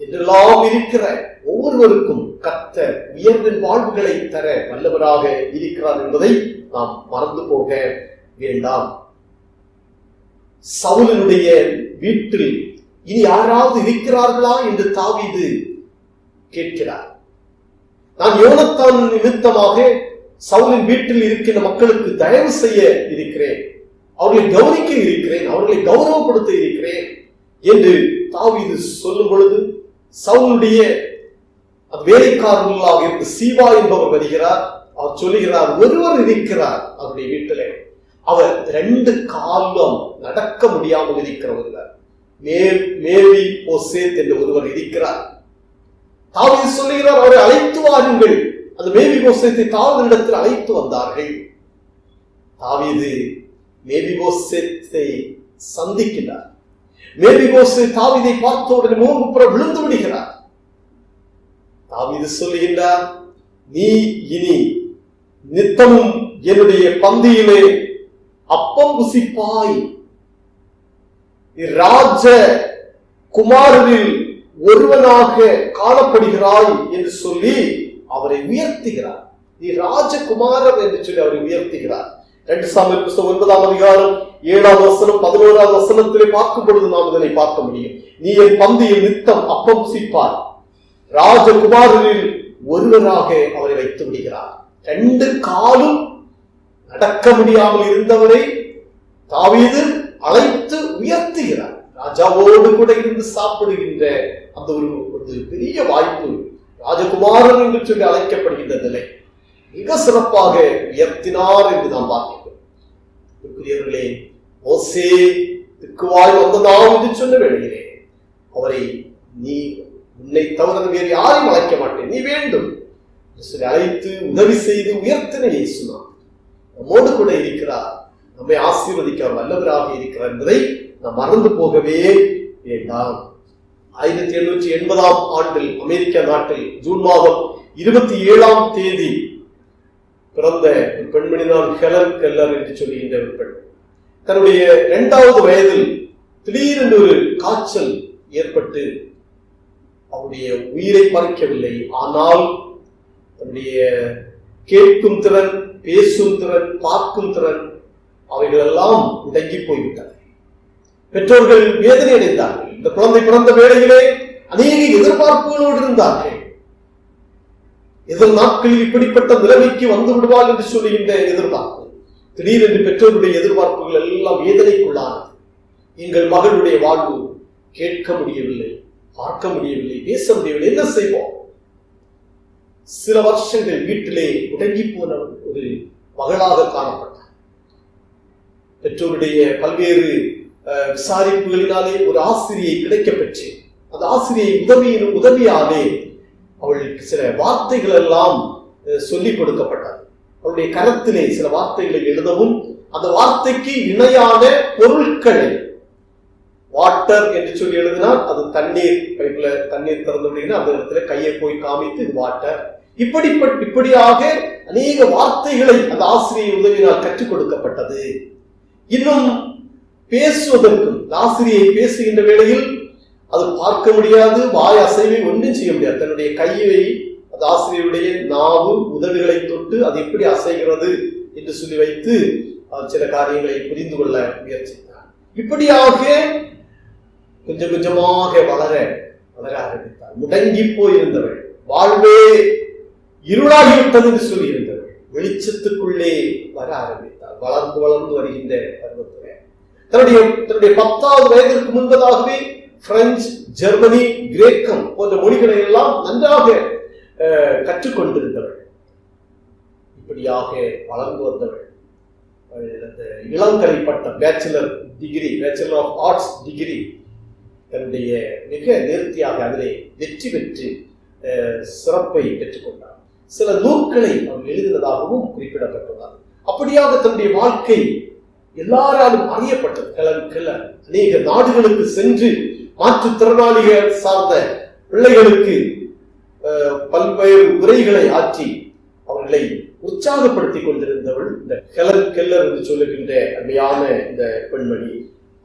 என்றெல்லாம் இருக்கிற ஒவ்வொருவருக்கும் கர்த்தர் உயர்வின் வாழ்வுகளை தர வல்லவராக இருக்கிறார் என்பதை நாம் மறந்து போக வேண்டாம். சவுலினுடைய வீட்டில் இனி யாராவது இருக்கிறார்களா என்று தாவீது கேட்கிறார். நான் யோனத்தான் நிமித்தமாக சவுலின் வீட்டில் இருக்கின்ற மக்களுக்கு தயவு செய்ய இருக்கிறேன், அவர்களை கவனிக்க இருக்கிறேன், அவர்களை கௌரவப்படுத்த இருக்கிறேன் என்று தாவீது சொல்லும் பொழுது சவுலுடைய வேலைக்காரர்களாக இருந்த சீவா என்பவர் வருகிறார். அவர் சொல்லுகிறார், ஒருவர் இருக்கிறார் அவருடைய வீட்டிலே, அவர் 2 காலம் நடக்க முடியாமல் இருக்கிற ஒருவர், மேவி போசேத் என்ற ஒருவர் இருக்கிறார். தாவீது சொல்லுகிறார், அவரை அழைத்து வாருங்கள். அந்த மேவி போசேத்தை தாவீதிடத்தில் அழைத்து வந்தார்கள். தாவீது மேவி போசேத்தை சந்திக்கிறார். மேவி போசேத் தாவீதை பார்த்த உடனே முகங்குப்புற விழுந்து விடுகிறார். தாவீது சொல்லுகின்றார், நீ இனி நித்தமும் என்னுடைய பந்தியிலே அப்பம் புசிப்பாய், ராஜ குமாரரில் ஒருவனாக காணப்படுகிறாய் என்று சொல்லி அவரை உயர்த்துகிறார். நீ ராஜகுமாரர் என்று சொல்லி அவரை உயர்த்துகிறார். 2 சாமுவேல் புத்தகம் 9ஆம் அதிகாரம் 7ஆம் வசனம் 11ஆம் வசனத்திலே பார்க்கும் பொழுது நாம் இதனை பார்க்க முடியும். நீ என் பந்தியில் நித்தம் அப்பம் புசிப்பார். ராஜகுமாரரில் ஒருவராக அவரை வைத்து விடுகிறார். 2 காலும் நடக்க முடியாமல் இருந்தவரை தாவீது அழைத்து உயர்த்துகிறார். ராஜாவோடு கூட இருந்து சாப்பிடுகின்ற அந்த ஒரு பெரிய வாய்ப்பு, ராஜகுமாரன் என்று சொல்லி அழைக்கப்படுகின்ற நிலை மிக சிறப்பாக உயர்த்தினார் என்று நாம் பார்க்கிறோம். மோசே திக்குவாய் வந்ததாம் என்று சொன்ன வேளையிலே அவரை நீ உன்னை தவிர வேறு யாரையும் அழைக்க மாட்டேன், நீ வேண்டும் அழைத்து உதவி செய்து உயர்த்தின இயேசுதான் நம்மோடு கூட இருக்கிறார். நம்மை ஆசீர்வதிக்க வல்லவராக இருக்கிறார் என்பதை நாம் மறந்து போகவே வேண்டாம். 1880ஆம் ஆண்டில் அமெரிக்க நாட்டில் ஜூன் மாதம் 27ஆம் தேதி பிறந்த ஒரு பெண்மணி தான் ஹெலன் கெல்லர் என்று சொல்லுகின்ற ஒரு பெண். தன்னுடைய 2வது வயதில் திடீரென்று ஒரு காய்ச்சல் ஏற்பட்டு அவருடைய உயிரை பறிக்கவில்லை. ஆனால் தன்னுடைய கேட்கும் திறன், பேசும் திறன், பார்க்கும் திறன் அவைகளெல்லாம் முடங்கி போய்விட்டது. பெற்றோர்கள் வேதனை அடைந்தார்கள். இந்த குழந்தை பிறந்த வேளையிலே அநேக எதிர்பார்ப்புகளோடு இருந்தார்கள். எதிர் நாட்களில் இப்படிப்பட்ட நிலைமைக்கு வந்து விடுவாள் என்று சொல்லுகின்ற எதிர்பார்ப்பு திடீரென்று பெற்றோருடைய எதிர்பார்ப்புகள் எல்லாம் வேதனைக்குள்ளானது. எங்கள் மகளுடைய வாழ்வு கேட்க முடியவில்லை, பார்க்க முடியவில்லை, பேச முடியவில்லை, என்ன செய்வோம்? சில வருஷங்கள் வீட்டிலே முடங்கி போன ஒரு மகளாக காணப்பட்டார். பெற்றோருடைய பல்வேறு விசாரிப்புகளினாலே ஒரு ஆசிரியை கிடைக்க பெற்று அந்த ஆசிரியை உதவியாலே அவளுக்கு சில வார்த்தைகள் எல்லாம் சொல்லிக் கொடுக்கப்பட்டது. அவளுடைய கரத்திலே சில வார்த்தைகளை எழுதவும் அந்த வார்த்தைக்கு இணையான பொருட்களை, வாட்டர் என்று சொல்லி எழுதினால் அது தண்ணீர், பைப்புல தண்ணீர் திறந்து விடுங்கன்னா அந்த இடத்துல கையை போய் காமித்து இது வாட்டர், இப்படியாக அநேக வார்த்தைகளை அந்த ஆசிரியை உதவினால் கற்றுக் கொடுக்கப்பட்டது. இன்னும் பேசுவதற்கும் ஆசிரியை பேசுகின்ற வேளையில் அது பார்க்க முடியாது, வாய் அசைவை ஒன்றும் செய்ய முடியாது. தன்னுடைய கையை அந்த ஆசிரியருடைய நாவு உதடுகளை தொட்டு அது எப்படி அசைகிறது என்று சொல்லி வைத்து சில காரியங்களை புரிந்து கொள்ள முயற்சித்தார். இப்படியாக கொஞ்சம் கொஞ்சமாக வளர ஆரம்பித்தார். முடங்கி போயிருந்தவள், வாழ்வே இருளாகிவிட்டது என்று சொல்லி இருந்தவள் வெளிச்சத்துக்குள்ளே வர ஆரம்பித்தார். வளர்ந்து வருகின்ற பருவத்தில் தன்னுடைய 10வது வயதிற்கு முன்பதாகவே பிரெஞ்சு, ஜெர்மனி, கிரேக்கம் போன்ற மொழிகளை எல்லாம் நன்றாக கற்றுக்கொண்டிருந்தவள். இப்படியாக வளர்ந்து வந்தவள் இளங்கலை பட்டம், பேச்சுலர் ஆஃப் ஆர்ட்ஸ் டிகிரி தன்னுடைய மிக நேர்த்தியாக அதிலே வெற்றி பெற்று சிறப்பை பெற்றுக்கொண்டார். சில நூல்களை அவர் எழுதினதாகவும் குறிப்பிடப்பட்டுள்ளார். அப்படியாக தன்னுடைய வாழ்க்கை எல்லாராலும் அறியப்பட்டது. ஹெலன் அநேக நாடுகளுக்கு சென்று மாற்றுத்திறனாளிகள் சார்ந்த பிள்ளைகளுக்கு பல்வேறு உரைகளை ஆற்றி அவர்களை உற்சாகப்படுத்திக் கொண்டிருந்தவள் இந்த ஹெலன் கெல்லர் என்று சொல்லுகின்ற அருமையான இந்த பெண்மணி.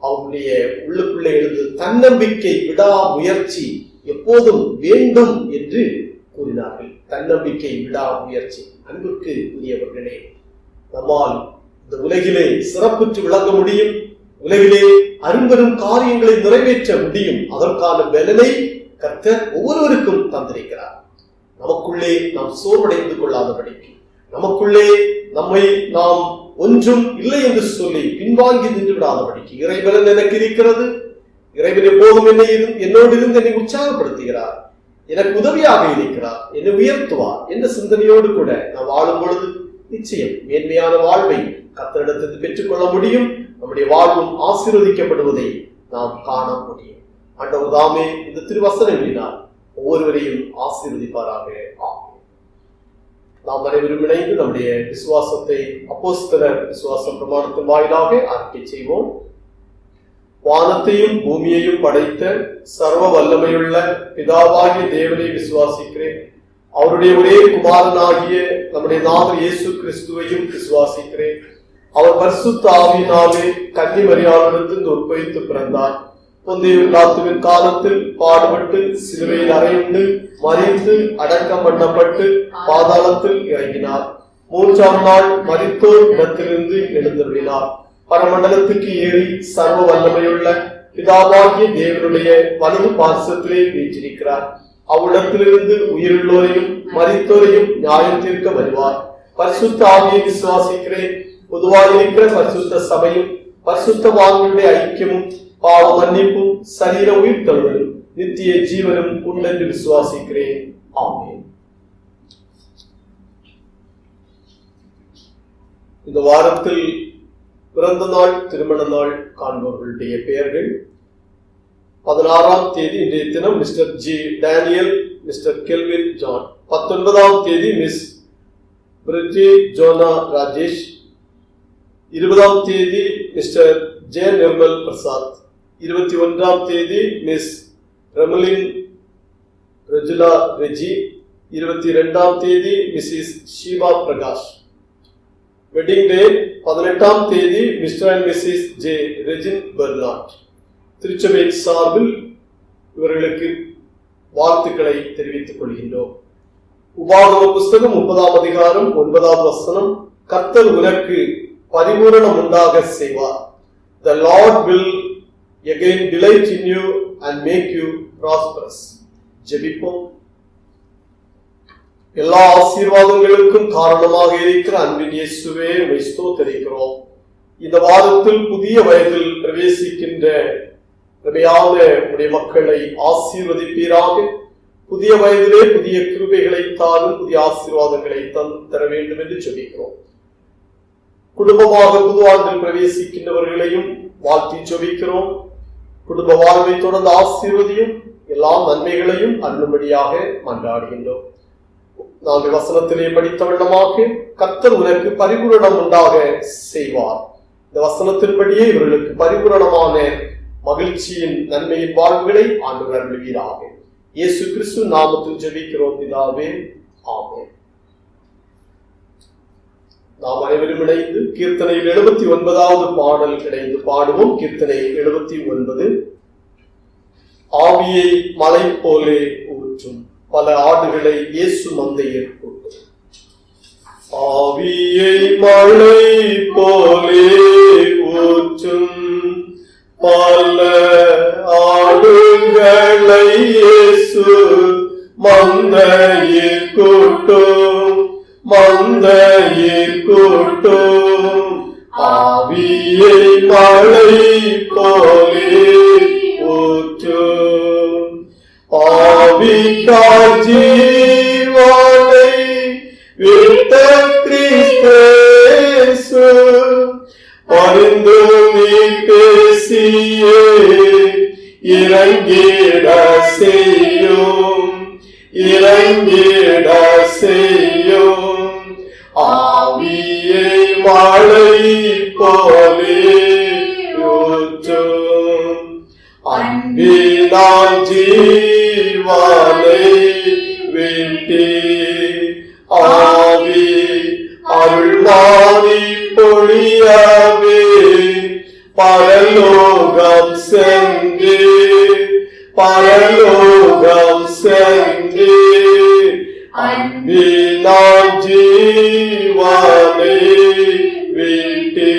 அவருடைய உள்ளுக்குள்ளே எழுந்து தன்னம்பிக்கை, விடா முயற்சி எப்போதும் வேண்டும் என்று கூறினார்கள். தன்னம்பிக்கை, விடா முயற்சி. அன்புக்கு உரியவர்களே, நம்மால் இந்த உலகிலே சிறப்புற்று விளங்க முடியும், உலகிலே அரும்பெரும் காரியங்களை நிறைவேற்ற முடியும். அதற்கான பலனை கர்த்தர் ஒவ்வொருவருக்கும் தந்திருக்கிறார். நமக்குள்ளே நாம் சோர்வடைந்து கொள்ளாதபடிக்கு, நமக்குள்ளே நம்மை நாம் ஒன்றும் இல்லை என்று சொல்லி பின்வாங்கி நின்று விடாதபடிக்கு, இறைவன் எனக்கு இருக்கிறது, இறைவன் எப்போதும் என்னோடு இருந்து என்னை உற்சாகப்படுத்துகிறார், எனக்கு உதவியாக இருக்கிறார், என்னை உயர்த்துவார் என்ற சிந்தனையோடு கூட நாம் வாழும் பொழுது நிச்சயம் மேன்மையான வாழ்வை கர்த்தரிடத்திலிருந்து பெற்றுக்கொள்ள முடியும். நம்முடைய வாழ்வும் ஆசீர்வதிக்கப்படுவதை நாம் காண முடியும். ஆண்டவர் தாமே இந்த திருவசனங்களினால் ஒவ்வொருவரையும் ஆசீர்வதிப்பாராக. நாம் அனைவரும் இணைந்து நம்முடைய விசுவாசத்தை அப்போஸ்தலர் விசுவாச பிரமாணத்தின் வாயிலாக அறிக்கை செய்வோம். வானத்தையும் பூமியையும் படைத்த சர்வ வல்லமையுள்ள பிதாவாகிய தேவனை விசுவாசிக்கிறேன். அவருடைய ஒரே குமாரனாகிய நம்முடைய நாதர் இயேசு கிறிஸ்துவையும் விசுவாசிக்கிறேன். அவர் பரிசுத்த ஆவியினாலே கன்னி மரியாளிடத்தில் உற்பவித்து பிறந்தார். பொந்திய பிலாத்துவின் காலத்தில் பாடுபட்டு சிலுவையில் அறையுண்டு மறித்து அடக்கம் பண்ணப்பட்டு பாதாளத்தில் இறங்கினார். மூன்றாம் நாள் மரித்தோர் இடத்திலிருந்து எழுந்தருளினார். பரமண்டலத்துக்கு ஏறி சர்வ வல்லமையுள்ள பிதாவாகிய தேவனுடைய வலது பார்சத்திலே வீற்றிருக்கிறார். அவ்விடத்திலிருந்து உயிருள்ளோரையும் மரித்தோரையும் நியாயம் தீர்க்க வருவார். பரிசுத்த ஆவியை விசுவாசிக்கிறேன். பொதுவாயிருக்கிற பரிசுத்த சபையும் பரிசுத்தவான்களுடைய ஐக்கியமும் பாவ மன்னிப்பும் சரீர உயிர் தழுவலும் நித்திய ஜீவனும் உண்டென்று விசுவாசிக்கிறேன். ஆமென். இந்த வாரத்தில் பிறந்த நாள் திருமண நாள் காண்பவர்களுடைய பெயர்கள்: 16ஆம் தேதி இன்றைய தினம் mister G Daniel, mister Kelvin John. 19ஆம் தேதி மிஸ் பிரிட்ஜி ஜோனா ராஜேஷ். 20ஆம் தேதி மிஸ்டர் ஜே நிர்மல் பிரசாத். 21ஆம் தேதி மிஸ் ரெமலின் ரெஜுலா ரெஜி. 22ஆம் தேதி Mrs Sheeba Prakash. Wedding day 18ஆம் தேதி mister and Mrs J Rejin Bernard. திருச்சபை சார்பில் இவர்களுக்கு வாழ்த்துக்களை தெரிவித்துக் கொள்கின்றோம். உபாகம புஸ்தகம் 30ஆம் அதிகாரம் 9ஆம் வசனம்: கர்த்தர் உனக்கு பரிபூரணம் உண்டாக செய்வார். The Lord will again delight in you and make you prosperous. ஜெபிப்போம். எல்லா ஆசீர்வாதங்களுக்கும் காரணமாக இருக்கிற அன்பின் இயேசுவே, உம்மை ஸ்தோத்திரிக்கிறோம். இந்த வாரத்தில் புதிய வயதில் பிரவேசிக்கின்ற கிருபையான உம்முடைய மக்களை ஆசீர்வதிப்பீராக. புதிய வயதிலே புதிய கிருபைகளை தாரும், புதிய ஆசீர்வாதங்களை தர வேண்டும் என்று ஜெபிக்கிறோம். குடும்பமாக புது ஆண்டில் பிரவேசிக்கின்றவர்களையும் வாழ்த்தி ஜெபிக்கிறோம். குடும்ப வாழ்வை தொடர்ந்து ஆசீர்வதியும், எல்லா நன்மைகளையும் அருளும்படியாக மன்றாடுகின்றோம். நாம் வசனத்திலே படித்த வண்ணமாக கர்த்தர் உனக்கு பரிபூரணம் உண்டாக செய்வார். இந்த வசனத்தின்படியே இவர்களுக்கு பரிபூரணமான மகிழ்ச்சியின் நன்மையின் வாழ்வுகளை ஆண்டவர் அருள்வீராக. இயேசு கிறிஸ்து நாமத்தில் ஜெபிக்கிறோம் பிதாவே, ஆமென். நாம் அனைவரும் இணைந்து கீர்த்தனையில் 79வது பாடல் இணைந்து பாடுவோம். கீர்த்தனை 79. ஆவியை மலை போலே ஊற்றும், பல ஆடுகளை இயேசு மந்தையில் கூட்டும். ஆவியை மலை போலே ஊற்றும், பல ஆடுகளை இயேசு மந்தையில் கூட்டும், மந்தையில் கூட்டும். ஆவியை மலை போலே ஊற்றும், ஆவிக்காய் ஜீவனை விட்ட கிறிஸ்து பரிந்து நீ பேசியே இறங்கிட செய்யும், இறங்கிட செய்யும். ஆவியை மழை போலே ஊற்றும், அன்பினால் ஜீவனை விட்டி ஆவி அருள்வாரி பொழியவே பரலோகம் சென்று, பரலோகம் சென்று. அன்பினால் ஜீவனை விட்டி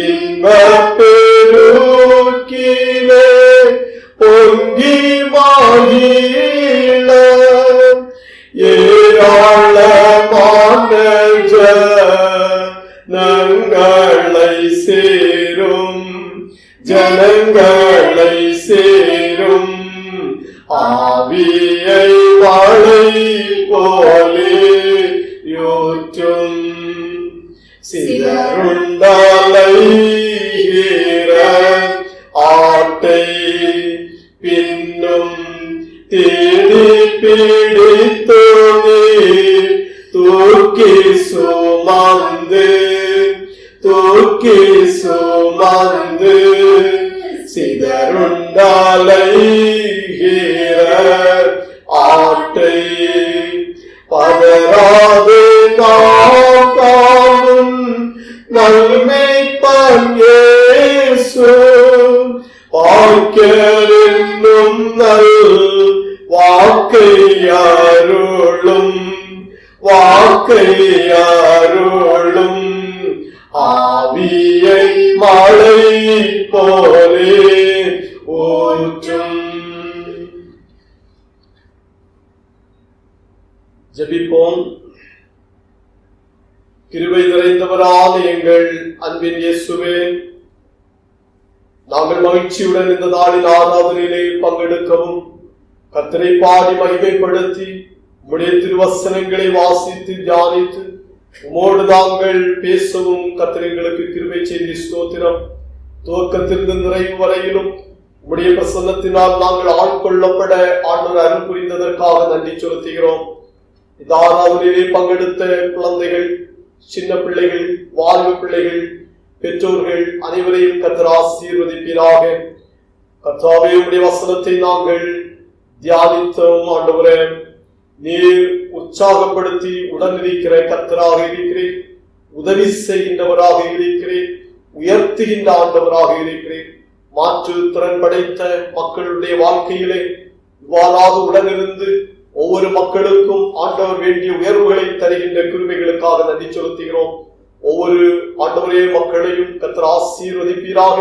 இன்பப் பெருக்கிலே பொங்கி மகிழ ஏராளமான ஜனங்களை சேரும், ஜனங்களை சேரும். ஆவியை மழை போலே ஊற்றும், சிதறுண்டலைகிற ஆட்டை பின்னும் தேடி பிடித்து தூக்கி சுமந்து, தூக்கி சுமந்து. சிதறுண்டலைகிற ஆட்டை பதறாது நாம் காணும் நல்மெய்ப்பன் இயேசு. வாக்கென்னும் நல் வாக்கை அருளும், வாக்கை அருளும் ஆவியை மழை போலே ஊற்றும். ஜெபிப்போம். கிருபை நிறைந்தவரான எங்கள் அன்பின் இயேசுவே, நாங்கள் மகிழ்ச்சியுடன் இந்த நாளின் ஆராதனையிலே பங்கெடுக்கவும் கர்த்தரை பாடி மகிமைப்படுத்தி உம்முடைய திருவசனங்களை வாசித்து தியானித்து உமோடு நாங்கள் பேசவும் கர்த்தர் எங்களுக்கு கிருபை செய்தி ஸ்தோத்திரம். துவக்கத்திலிருந்து நிறைவு வரையிலும் உம்முடைய பிரசன்னத்தினால் நாங்கள் ஆட்கொள்ளப்பட ஆண்டவர் அருள் புரிந்ததற்காக நன்றி செலுத்துகிறோம். இந்த ஆராதனையிலே பங்கெடுத்த குழந்தைகள், சின்ன பிள்ளைகள், வாழ்வு பிள்ளைகள், பெற்றோர்கள் அனைவரையும் கர்த்தர் ஆசீர்வதிப்பீராக. கர்த்தாவே, உம்முடைய வசனத்தை நாங்கள் தியானித்தோம். ஆண்டவரே, நீர் உற்சாகப்படுத்தி உடனிருக்கிற கர்த்தராக இருக்கிறேன், உதவி செய்கின்றவராக இருக்கிறேன், உயர்த்துகின்ற ஆண்டவராக இருக்கிறேன். மாற்று திறன் படைத்த மக்களுடைய வாழ்க்கையிலே இவ்வாறாக உடனிருந்து ஒவ்வொரு மக்களுக்கும் ஆண்டவர் வேண்டிய உயர்வுகளை தருகின்ற கிருபைகளுக்காக நன்றி செலுத்துகிறோம். ஒவ்வொரு ஆண்டவரே மக்களையும் கர்த்தர் ஆசீர்வதிப்பீராக.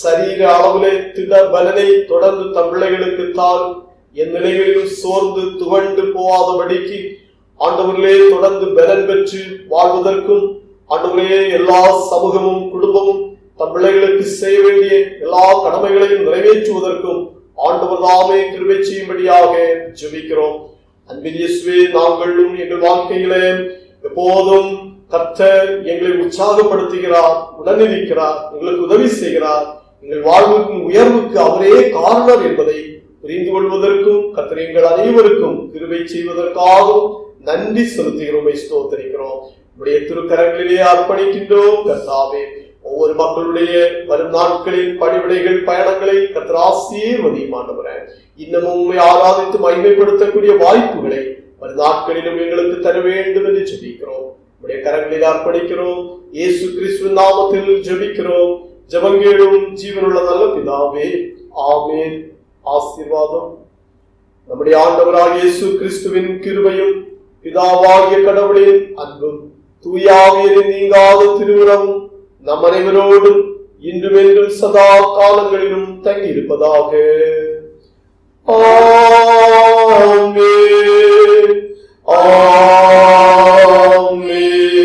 சரீர அளவிலே திட பலனை தொடர்ந்து தம் பிள்ளைகளுக்கு தாரும். என் நிலைகளிலும் சோர்ந்து துவண்டு போகாதபடிக்கு ஆண்டவர்களே தொடர்ந்து பலன் பெற்று வாழ்வதற்கும், ஆண்டவர்களே எல்லா சமூகமும் குடும்பமும் தம் பிள்ளைகளுக்கு செய்ய வேண்டிய எல்லா கடமைகளையும் நிறைவேற்றுவதற்கும் ஆண்டவர் தாமே கிருபை செய்யும்படியாக ஜெபிக்கிறோம். அன்பின் இயேசுவே, நாங்களும் எங்கள் வாழ்க்கையிலே எப்போதும் கர்த்தர் எங்களை உற்சாகப்படுத்துகிறார், உடனிருக்கிறார், எங்களுக்கு உதவி செய்கிறார். எங்கள் வாழ்வுக்கும் உயர்வுக்கு அவரே காரணர் என்பதை புரிந்து கொள்வதற்கும் கர்த்தர் எங்கள் அனைவருக்கும் கிருபை செய்வதற்காகவும் நன்றி செலுத்துகிறோம், ஸ்தோத்திரிக்கிறோம். உடைய திருக்கரங்களிலே அர்ப்பணிக்கின்றோம். கர்த்தாவே, ஒவ்வொரு மக்களுடைய வரும் நாட்களின் பணிவிடைகள், பயணங்களை கர்த்தர் ஆசீர்வதியும். ஆண்டவரே, இன்னமும் உம்மை ஆராதித்து மகிமைப்படுத்தக்கூடிய வாய்ப்புகளை வரும் நாட்களிலும் எங்களுக்கு தர வேண்டும் என்று ஜெபிக்கிறோம். உடைய கரங்களில் அர்ப்பணிக்கிறோம். இயேசு கிறிஸ்துவின் நாமத்தில் ஜெபிக்கிறோம். ஜெபங்கேளும் ஜீவனுள்ள நல்ல பிதாவே, ஆமென். ஆசீர்வாதம். நம்முடைய ஆண்டவராகிய இயேசு கிறிஸ்துவின் கிருபையும் பிதாவாகிய கடவுளின் அன்பும் தூயாவியரின் நீங்காத திருவுறவும் நம் அனைவரோடும் இன்றும் என்றும் சதா காலங்களிலும் தங்கி இருப்பதாக. ஆமென். ஆமென்.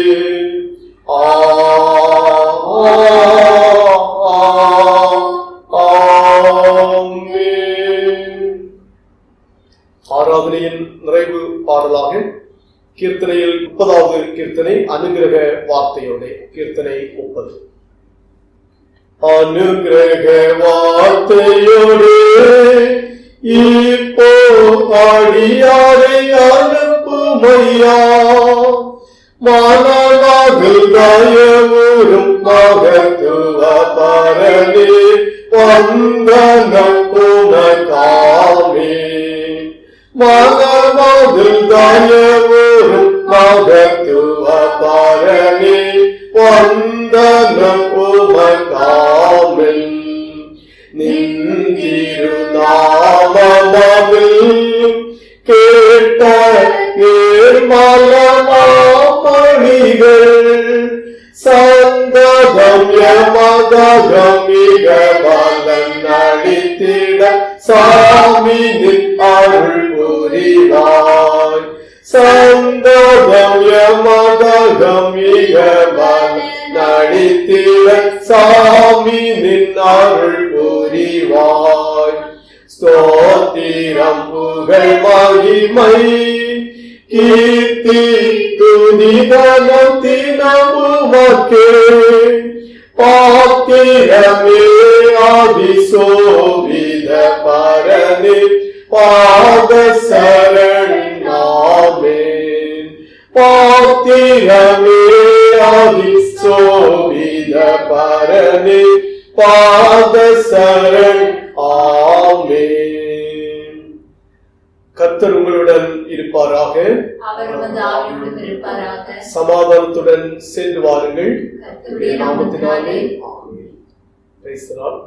ஆமென். ஆராதனையின் நிறைவு பாடலாக கீர்த்தனையில் 30வது கீர்த்தனை அனுகிரக வார்த்தையோட கீர்த்தனை 30. அனுகிரக வார்த்தையோடு இப்போ அடியாரை அனுப்புமையா, மானவாகில் தயவுறும் மகத்துவ பரணி வந்தனம் உனக்காமே. மகவாகில் தயவுறும் மகத்துவ பரணி வந்தனம் உனக்காமே. நின்றிருநாமமில் கேட்ட நிர்மலமாமணிகள் சந்ததம் யமதகம் மிக பலன் அளித்திட சாமி நின் அருள் புரிவாய். சந்ததம் யமதகம் மிக பலன் அளித்திட சாமி நின் அருள் புரிவாய். ஸ்தோத்திரம் புகழ் மகிமை கீர்த்தி துதிதனம் தினமுமக்கே. பாத்திரமே ஆதிசோபித பரணி பாத சரணாமேன். பாத்திரமே ஆதிசோபித பரணி பாத சரண். ஆமென். கர்த்தர் உங்களுடன் இருப்பாராக. சமாதானத்துடன் சென்று வாருங்கள். கர்த்தருடைய நாமத்தினாலே. ஆமென். Praise the Lord.